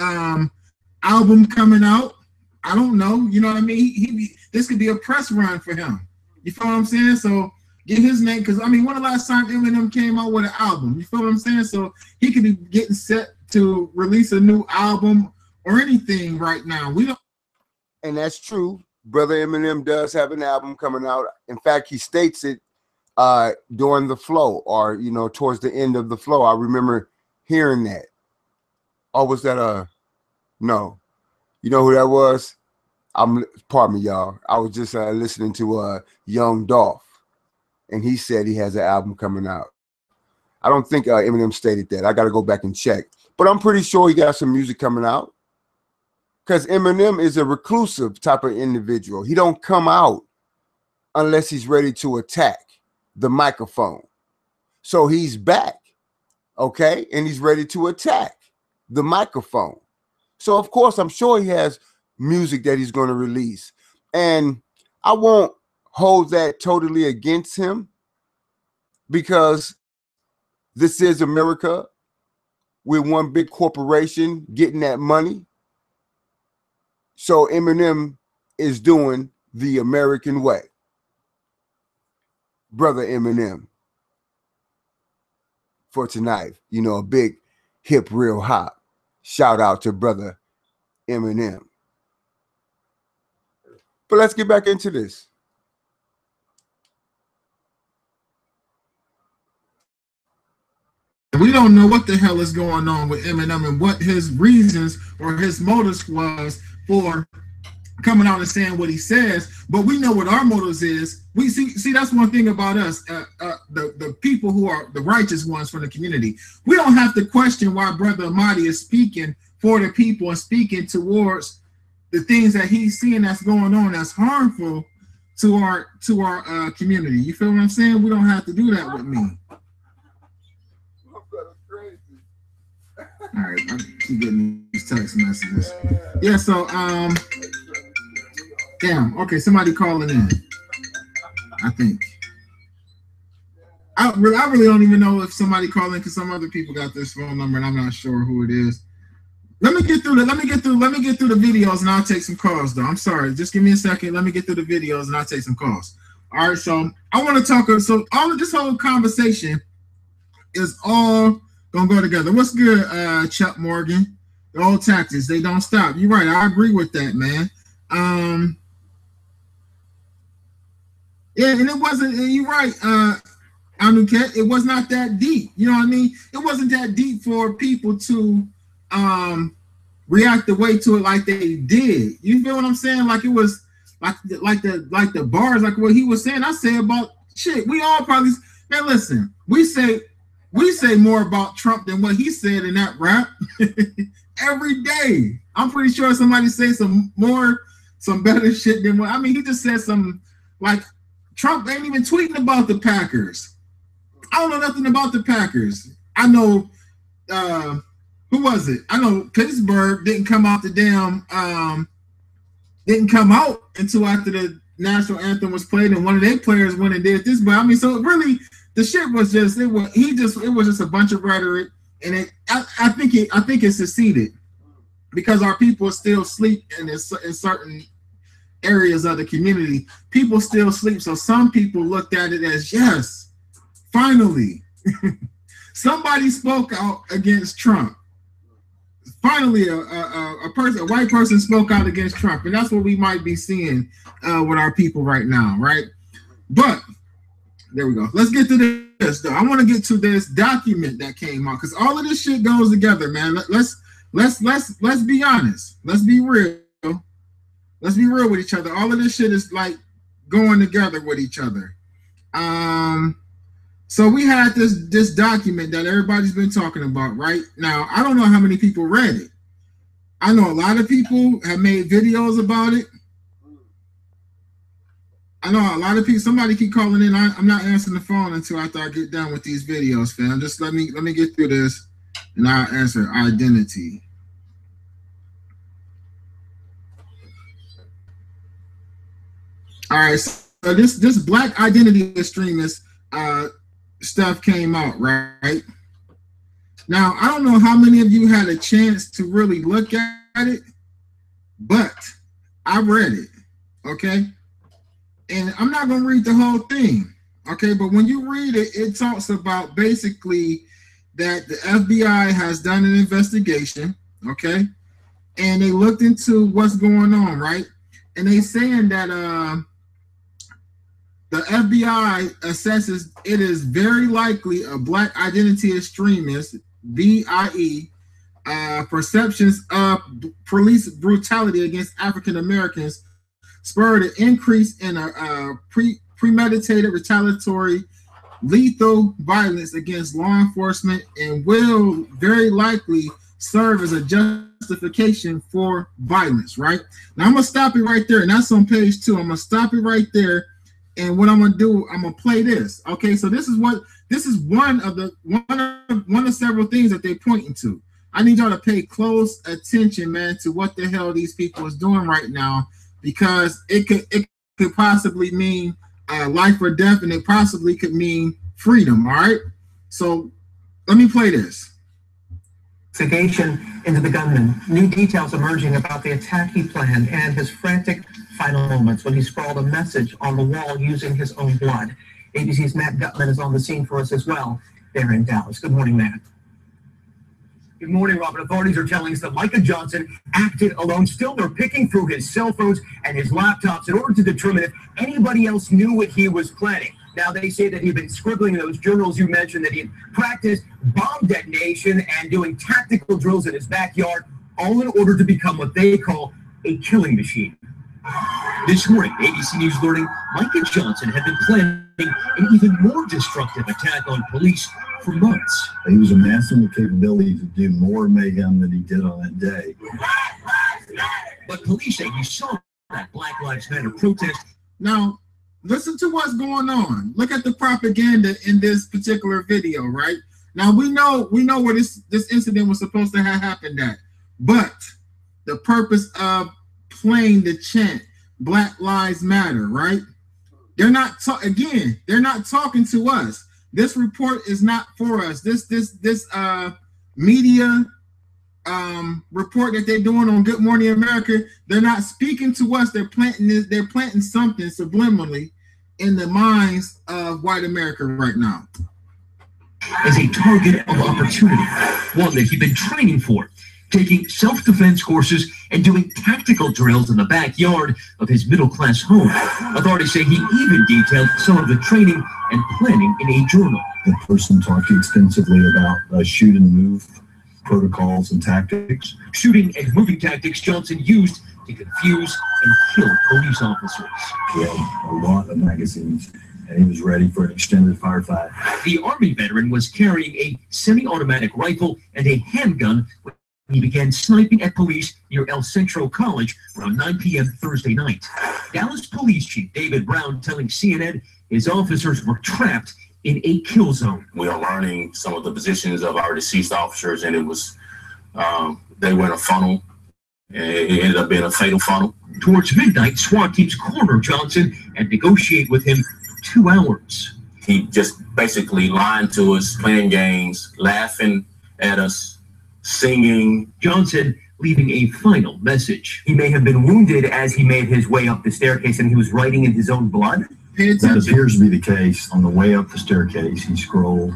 album coming out. I don't know. You know what I mean? This could be a press run for him. You feel what I'm saying? So get his name, because I mean, when the last time Eminem came out with an album? You feel what I'm saying? So he could be getting set to release a new album or anything right now. We don't. And that's true. Brother Eminem does have an album coming out. In fact, he states it during the flow, or towards the end of the flow. I remember hearing that. Oh, was that no? You know who that was? Pardon me, y'all. I was just listening to Young Dolph, and he said he has an album coming out. I don't think Eminem stated that. I got to go back and check, but I'm pretty sure he got some music coming out, because Eminem is a reclusive type of individual. He don't come out unless he's ready to attack the microphone. So he's back, okay? And he's ready to attack the microphone. So, of course, I'm sure he has music that he's going to release. And I won't hold that totally against him, because this is America. We're one big corporation getting that money. So Eminem is doing the American way. Brother Eminem for tonight. A big hip real hop. Shout out to Brother Eminem. But let's get back into this. We don't know what the hell is going on with Eminem and what his reasons or his motives was for coming out and saying what he says, but we know what our motives is. We see that's one thing about us, the people who are the righteous ones from the community. We don't have to question why Brother Ahmadi is speaking for the people and speaking towards the things that he's seeing that's going on that's harmful to our community. You feel what I'm saying? We don't have to do that with me. All right, I keep getting these text messages. Yeah, so damn. Okay, somebody calling in. I think. I really don't even know if somebody calling, because some other people got this phone number and I'm not sure who it is. Let me get through the videos and I'll take some calls though. I'm sorry. Just give me a second. Let me get through the videos and I'll take some calls. All right, so I want to talk. So all of this whole conversation is all gonna go together. What's good, Chuck Morgan? The old tactics, they don't stop. You're right. I agree with that, man. Yeah, and it wasn't, you're right, Anuket, it was not that deep. You know what I mean? It wasn't that deep for people to react the way to it like they did. You feel what I'm saying? Like it was like the bars, like what he was saying. I say about shit. We all probably, man, listen, we say more about Trump than what he said in that rap every day. I'm pretty sure somebody say some better shit than what, I mean, he just said some Like, Trump ain't even tweeting about the Packers. I don't know nothing about the Packers. I know, who was it? I know Pittsburgh didn't come out until after the national anthem was played, and one of their players went and did this. But I mean, so really, the shit was just, it was just a bunch of rhetoric, and I think it succeeded because our people still sleep in certain areas of the community. People still sleep, so some people looked at it as, yes, finally, somebody spoke out against Trump. Finally, a white person spoke out against Trump, and that's what we might be seeing with our people right now, right? But there we go. Let's get to this, though. I want to get to this document that came out because all of this shit goes together, man. Let's be honest. Let's be real. Let's be real with each other. All of this shit is like going together with each other. So we had this document that everybody's been talking about, right? Now, I don't know how many people read it. I know a lot of people have made videos about it. I know a lot of people, somebody keep calling in. I'm not answering the phone until after I get done with these videos, fam. Just let me get through this and I'll answer identity. All right, so this black identity extremist stuff came out, right? Now, I don't know how many of you had a chance to really look at it, but I read it, okay? And I'm not going to read the whole thing, okay? But when you read it, it talks about basically that the FBI has done an investigation, okay? And they looked into what's going on, right? And they saying that the FBI assesses it is very likely a black identity extremist, BIE, perceptions of police brutality against African Americans spurred an increase in premeditated, retaliatory, lethal violence against law enforcement and will very likely serve as a justification for violence, right? Now I'm gonna stop it right there, and that's on page 2. I'm gonna stop it right there. And what I'm gonna do, I'm gonna play this. Okay, so this is one of several things that they're pointing to. I need y'all to pay close attention, man, to what the hell these people is doing right now, because it could possibly mean life or death, and it possibly could mean freedom. All right, so let me play this. Investigation into the gunman. New details emerging about the attack he planned and his frantic final moments when he scrawled a message on the wall using his own blood. ABC's Matt Gutman is on the scene for us as well. They're in Dallas. Good morning, Matt. Good morning, Robert. Authorities are telling us that Micah Johnson acted alone. Still, they're picking through his cell phones and his laptops in order to determine if anybody else knew what he was planning. Now, they say that he'd been scribbling in those journals you mentioned, that he had practiced bomb detonation and doing tactical drills in his backyard, all in order to become what they call a killing machine. This morning, ABC News learning Micah Johnson had been planning an even more destructive attack on police for months. He was amassing the capability to do more mayhem than he did on that day. But police say he saw that Black Lives Matter protest. Now, listen to what's going on. Look at the propaganda in this particular video, right? Now we know where this incident was supposed to have happened at, but the purpose of playing the chant Black Lives Matter, right? They're not they're not talking to us. This report is not for us. This media report that they're doing on Good Morning America, they're not speaking to us. They're planting something subliminally in the minds of white America right now. As a target of opportunity, one that he'd been training for, taking self-defense courses and doing tactical drills in the backyard of his middle-class home. Authorities say he even detailed some of the training and planning in a journal. The person talked extensively about shoot and move protocols and tactics. Shooting and moving tactics Johnson used to confuse and kill police officers. He had a lot of magazines, and he was ready for an extended firefight. The Army veteran was carrying a semi-automatic rifle and a handgun with He began sniping at police near El Centro College around 9 p.m. Thursday night. Dallas Police Chief David Brown telling CNN his officers were trapped in a kill zone. We are learning some of the positions of our deceased officers, and it was, they were in a funnel, and it ended up being a fatal funnel. Towards midnight, SWAT teams corner Johnson and negotiate with him for 2 hours. He just basically lied to us, playing games, laughing at us, singing. Johnson leaving a final message. He may have been wounded as he made his way up the staircase, and he was writing in his own blood. That appears to be the case. On the way up the staircase, he scrolled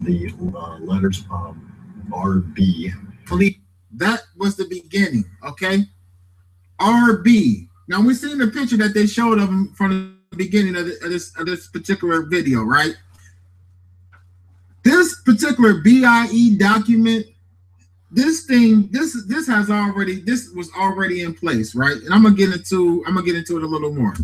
the letters RB. That was the beginning, okay? RB. Now, we've seen the picture that they showed of him from the beginning of this particular video, right? This particular BIE document, this was already in place, right? And I'm gonna get into it a little more.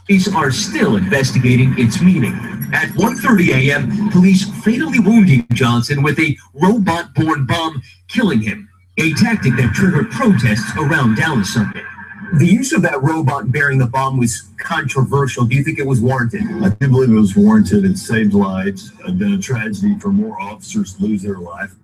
Police are still investigating its meaning. At 1:30 a.m., police fatally wounding Johnson with a robot-borne bomb, killing him, a tactic that triggered protests around Dallas Sunday. The use of that robot bearing the bomb was controversial. Do you think it was warranted? I do believe it was warranted. It saved lives. It had been a tragedy for more officers to lose their life.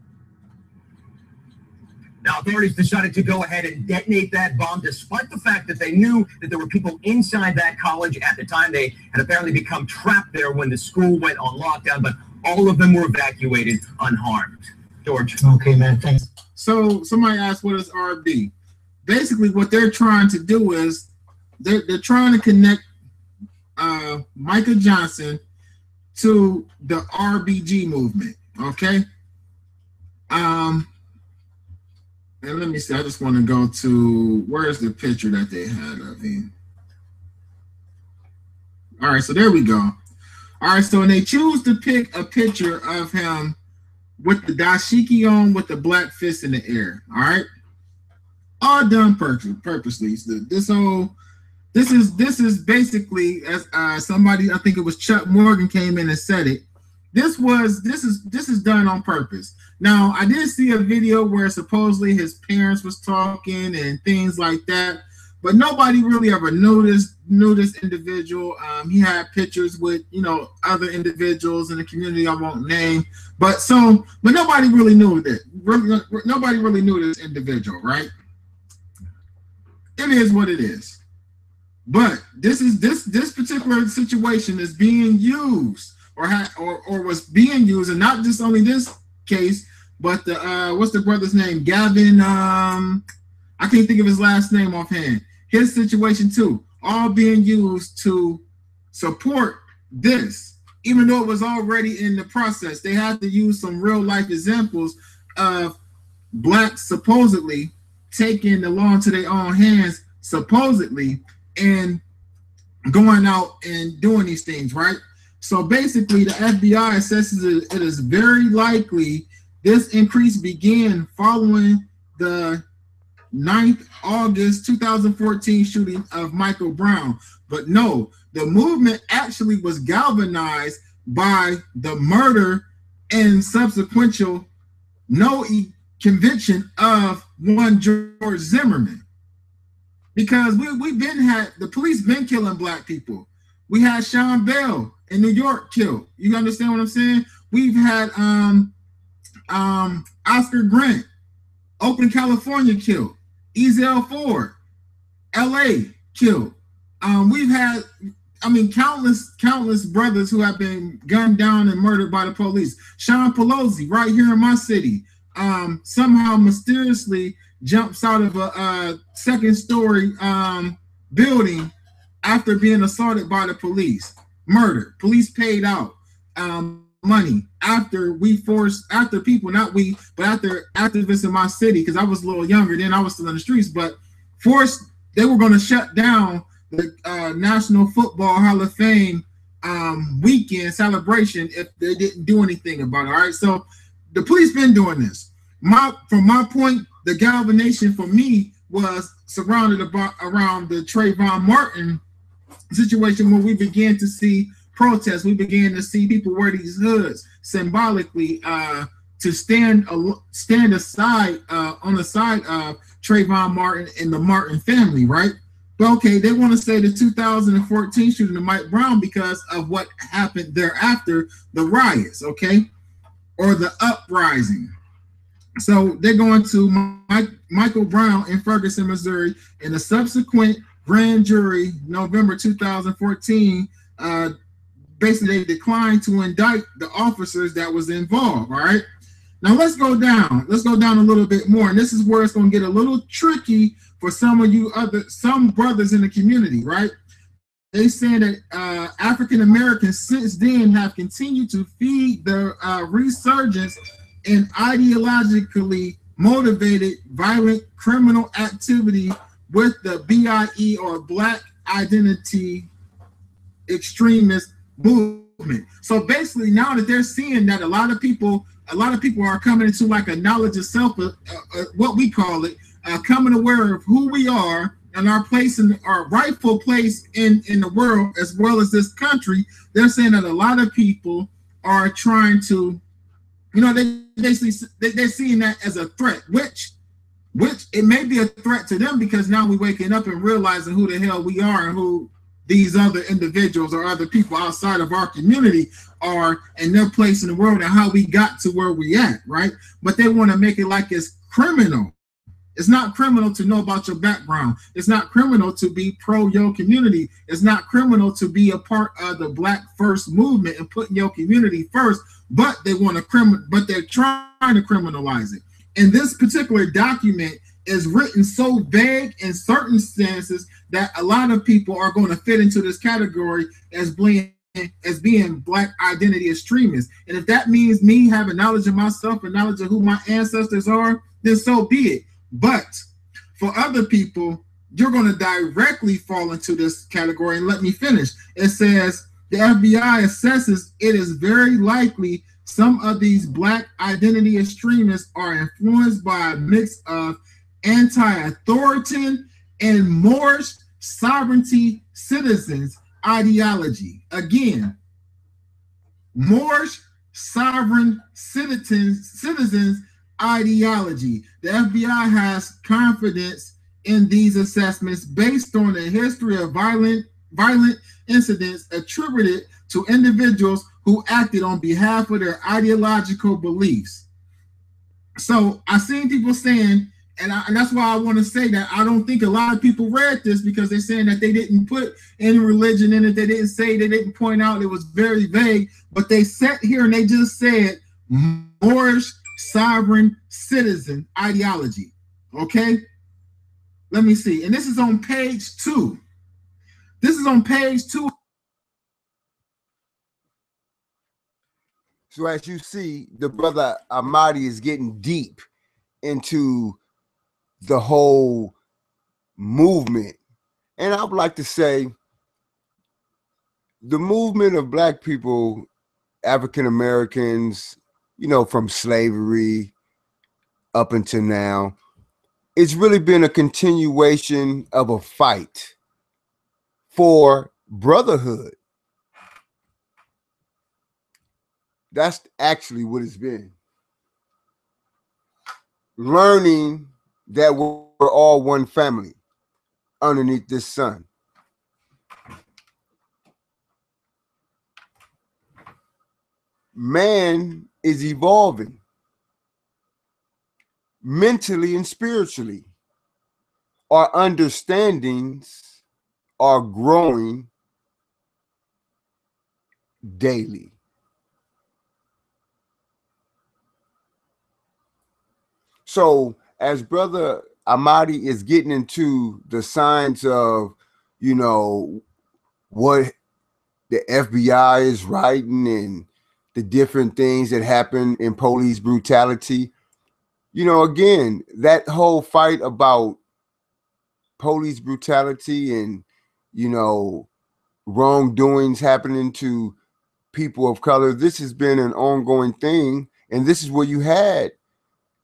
Now, authorities decided to go ahead and detonate that bomb, despite the fact that they knew that there were people inside that college at the time. They had apparently become trapped there when the school went on lockdown, but all of them were evacuated unharmed. George. Okay, man, thanks. So somebody asked, what is RB? Basically, what they're trying to do is they're trying to connect Michael Johnson to the RBG movement, okay? And let me see, I just want to go to, where's the picture that they had of him? All right, so there we go. All right, so they choose to pick a picture of him with the dashiki on with the black fist in the air, all right? All done purposely. This is basically, as somebody, I think it was Chuck Morgan came in and said it, this is done on purpose. Now, I did see a video where supposedly his parents was talking and things like that, but nobody really ever knew this individual. He had pictures with, other individuals in the community I won't name, but nobody really knew that. Nobody really knew this individual, right? It is what it is. But this particular situation is being used or was being used, and not just only this case, but the what's the brother's name? Gavin, I can't think of his last name offhand. His situation too, all being used to support this, even though it was already in the process. They had to use some real life examples of blacks supposedly taking the law into their own hands, supposedly, and going out and doing these things, right? So basically, the FBI assesses it is very likely this increase began following the 9th August 2014 shooting of Michael Brown. But no, the movement actually was galvanized by the murder and subsequent conviction of one George Zimmerman. Because the police been killing black people. We had Sean Bell in New York killed. You understand what I'm saying? We've had Oscar Grant, Oakland, California killed. Ezell Ford, LA killed. We've had, countless brothers who have been gunned down and murdered by the police. Sean Pelosi, right here in my city, somehow mysteriously jumps out of a second-story building after being assaulted by the police. Murdered. Police paid out money after people, not we, but after activists in my city, because I was a little younger then, I was still in the streets, but they were going to shut down the National Football Hall of Fame weekend celebration if they didn't do anything about it. All right, so the police been doing this. From my point, the galvanization for me was surrounded around the Trayvon Martin situation, where we began to see protests. We began to see people wear these hoods symbolically to stand aside on the side of Trayvon Martin and the Martin family, right? But okay, they want to say the 2014 shooting of Mike Brown because of what happened thereafter, the riots, okay, or the uprising. So they're going to Michael Brown in Ferguson, Missouri, in a subsequent grand jury, November 2014. Basically, they declined to indict the officers that was involved. All right. Now let's go down. Let's go down a little bit more, and this is where it's going to get a little tricky for some of you some brothers in the community, right? They saying that African Americans since then have continued to feed the resurgence in ideologically motivated violent criminal activity with the BIE or Black Identity Extremist movement. So basically, now that they're seeing that a lot of people are coming into like a knowledge of self, what we call it, coming aware of who we are and our place in our rightful place in the world as well as this country. They're saying that a lot of people are trying to, you know, they're seeing that as a threat, which it may be a threat to them because now we're waking up and realizing who the hell we are and who these other individuals or other people outside of our community are and their place in the world and how we got to where we at, right? But they want to make it like it's criminal. It's not criminal to know about your background. It's not criminal to be pro your community. It's not criminal to be a part of the Black First movement and putting your community first, but they want to but they're trying to criminalize it. And this particular document is written so vague in certain stances that a lot of people are going to fit into this category as being Black identity extremists. And if that means me having knowledge of myself and knowledge of who my ancestors are, then so be it. But for other people, you're going to directly fall into this category. And let me finish. It says the FBI assesses it is very likely some of these Black identity extremists are influenced by a mix of anti-authoritarian and Moorish sovereignty citizens ideology. Again, Moorish sovereign citizens ideology. The FBI has confidence in these assessments based on a history of violent incidents attributed to individuals who acted on behalf of their ideological beliefs. So I've seen people saying, and that's why I want to say that I don't think a lot of people read this because they're saying that they didn't put any religion in it. They didn't point out, it was very vague, but they sat here and they just said Moorish sovereign citizen ideology. Okay, let me see. And this is on page 2. This is on page 2. So as you see, the brother Ahmadi is getting deep into the whole movement. And I would like to say the movement of Black people, African Americans, you know, from slavery up until now, it's really been a continuation of a fight for brotherhood. That's actually what it's been. Learning that we're all one family underneath this sun. Man is evolving mentally and spiritually. Our understandings are growing daily. So as Brother Ahmadi is getting into the science of, you know, what the FBI is writing and the different things that happen in police brutality, you know, again, that whole fight about police brutality and, you know, wrongdoings happening to people of color, this has been an ongoing thing. And this is where you had,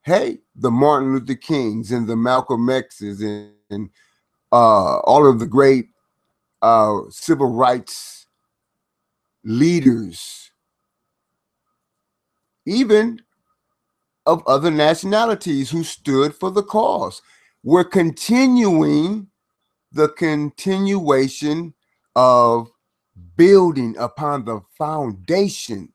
hey, the Martin Luther Kings and the Malcolm X's and all of the great civil rights leaders, even of other nationalities who stood for the cause. We're continuing the continuation of building upon the foundation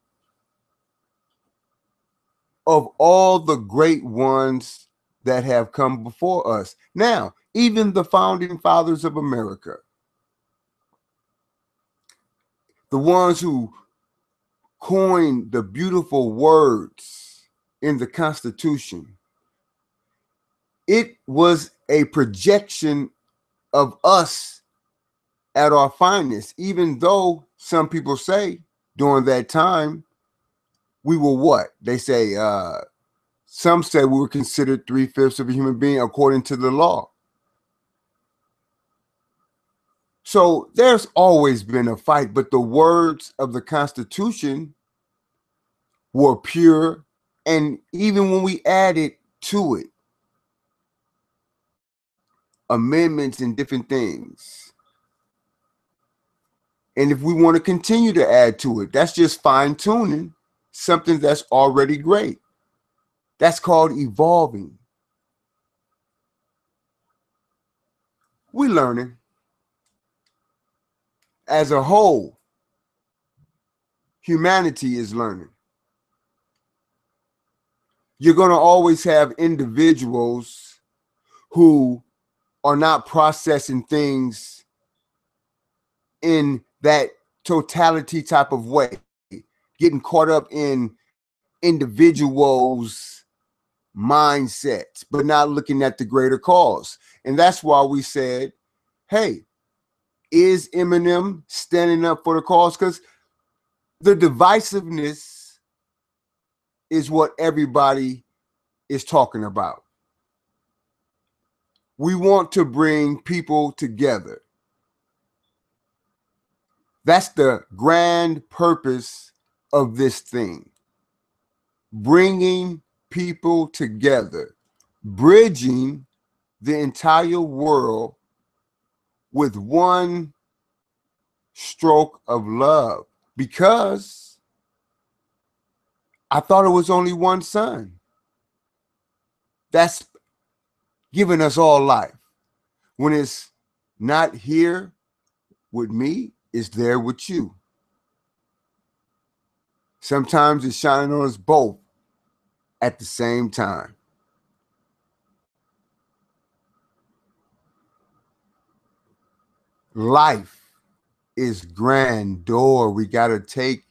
of all the great ones that have come before us. Now, even the founding fathers of America, the ones who coined the beautiful words in the Constitution, it was a projection of us at our finest, even though some people say during that time we were what? They say, some say we were considered 3/5 of a human being according to the law. So there's always been a fight, but the words of the Constitution were pure. And even when we added to it amendments and different things, and if we want to continue to add to it, that's just fine tuning something that's already great. That's called evolving. We're learning. As a whole, humanity is learning. You're going to always have individuals who are not processing things in that totality type of way, getting caught up in individuals' mindsets, but not looking at the greater cause. And that's why we said, hey, is Eminem standing up for the cause? Because the divisiveness is what everybody is talking about. We want to bring people together. That's the grand purpose of this thing. Bringing people together, bridging the entire world with one stroke of love. Because I thought it was only one son. That's giving us all life. When it's not here with me, it's there with you. Sometimes it's shining on us both at the same time. Life is grandeur. We got to take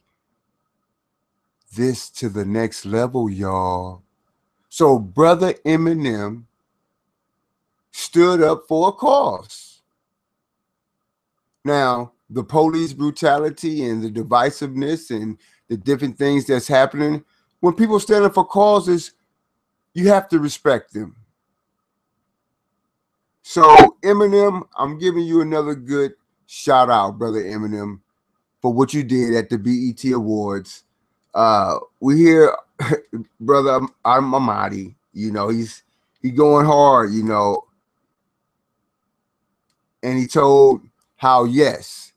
this to the next level, y'all. So brother Eminem stood up for a cause. Now, the police brutality and the divisiveness and the different things that's happening, when people stand up for causes, you have to respect them. So Eminem, I'm giving you another good shout out, brother Eminem, for what you did at the BET Awards. We hear brother Amadi, you know, he's going hard, you know, and he told how yes,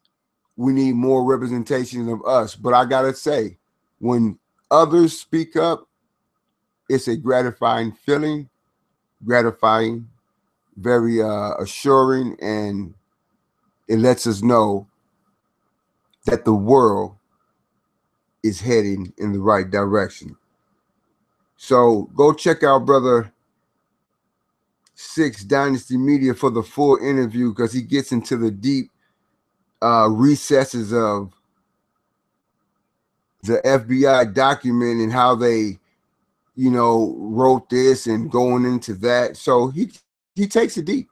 we need more representation of us. But I gotta say, when others speak up, it's a gratifying feeling, gratifying, very assuring, and it lets us know that the world is heading in the right direction. So go check out brother Six Dynasty Media for the full interview, because he gets into the deep recesses of the FBI document and how they, you know, wrote this and going into that. So he takes it deep.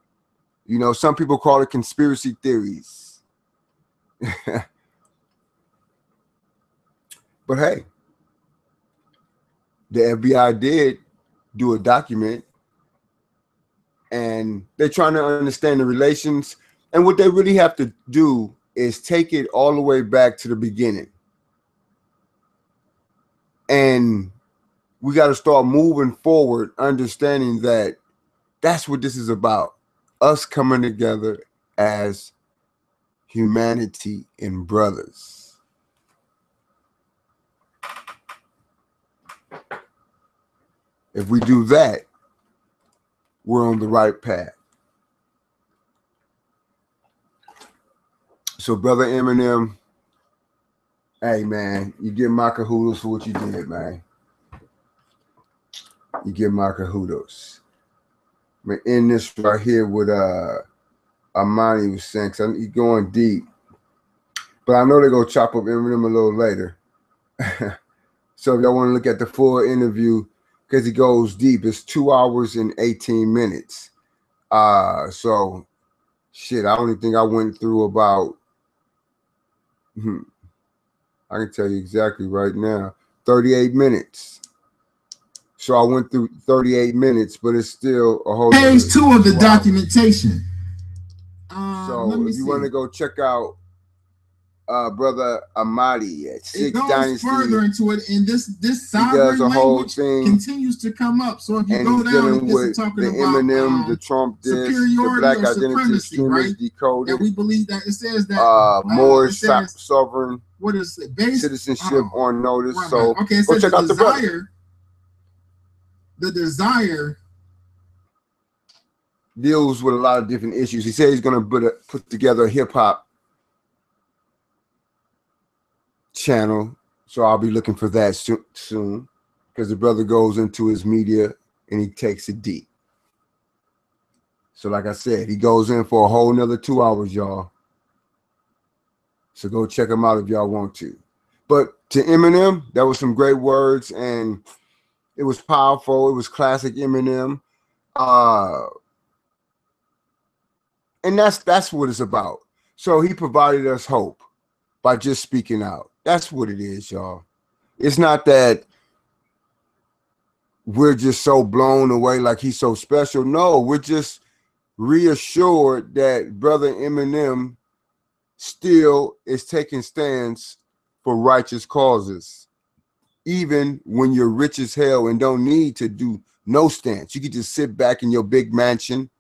You know, some people call it conspiracy theories. But hey, the FBI did do a document, and they're trying to understand the relations. And what they really have to do is take it all the way back to the beginning. And we got to start moving forward, understanding that that's what this is about. Us coming together as humanity and brothers. If we do that, we're on the right path. So, brother Eminem, hey man, you get my cahoodles for what you did, man. You get my cahoodles. I'm gonna end this right here with Armani was saying, because he's going deep. But I know they're gonna chop up Eminem a little later. So if y'all want to look at the full interview, because he goes deep, it's 2 hours and 18 minutes. So shit, I only think I went through about I can tell you exactly right now, 38 minutes. So I went through 38 minutes, but it's still a whole page 2 of the documentation. So if you want to go check out brother Amadi at Six Dynasty, further into it, and this sovereign language continues to come up. So if you go down and this is talking about Eminem, the Trump diss, the Black Identity Extremist Decoded, and we believe that it says that more sovereign, what is it, based citizenship on notice. Right, so okay, it says check out the desire deals with a lot of different issues. He said he's going to put together a hip hop channel, so I'll be looking for that soon, because the brother goes into his media and he takes it deep. So like I said, he goes in for a whole nother 2 hours, y'all. So go check him out if y'all want to. But to Eminem, that was some great words, and it was powerful. It was classic Eminem. And that's what it's about. So he provided us hope by just speaking out. That's what it is, y'all. It's not that we're just so blown away like he's so special. No, we're just reassured that brother Eminem still is taking stands for righteous causes, even when you're rich as hell and don't need to do no stance. You could just sit back in your big mansion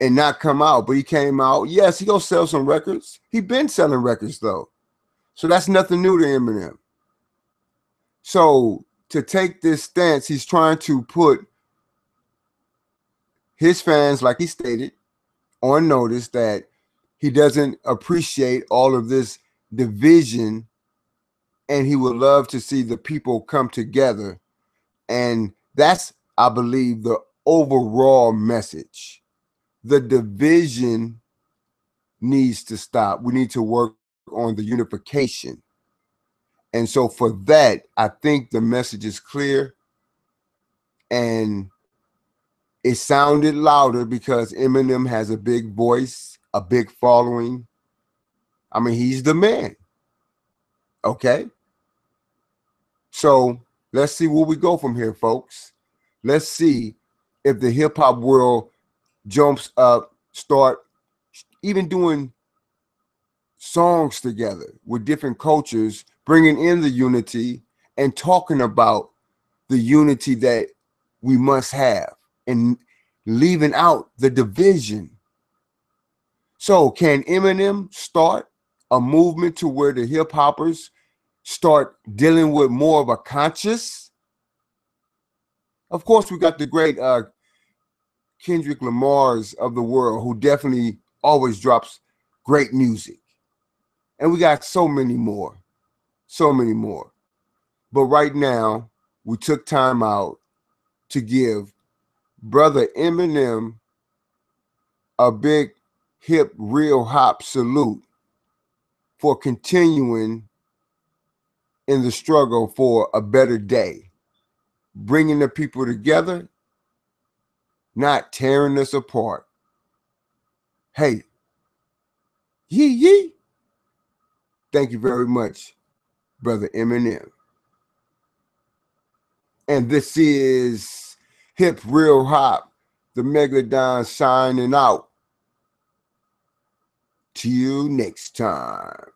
and not come out. But he came out. Yes, he gonna sell some records. He been selling records though, so that's nothing new to Eminem. So to take this stance, he's trying to put his fans, like he stated, on notice that he doesn't appreciate all of this division, and he would love to see the people come together. And that's, I believe, the overall message. The division needs to stop. We need to work on the unification. And so for that, I think the message is clear, and it sounded louder because Eminem has a big voice, a big following. I mean, he's the man. Okay? So let's see where we go from here, folks. Let's see if the hip-hop world jumps up, start even doing songs together with different cultures, bringing in the unity and talking about the unity that we must have and leaving out the division. So can Eminem start a movement to where the hip hoppers start dealing with more of a conscious? Of course, we got the great Kendrick Lamar's of the world, who definitely always drops great music. And we got so many more. But right now, we took time out to give brother Eminem a big, hip, real hop salute for continuing in the struggle for a better day, bringing the people together, not tearing us apart. Hey, yee yee. Thank you very much, brother Eminem. And this is Hip Real Hop, the Megalodon signing out. Till next time.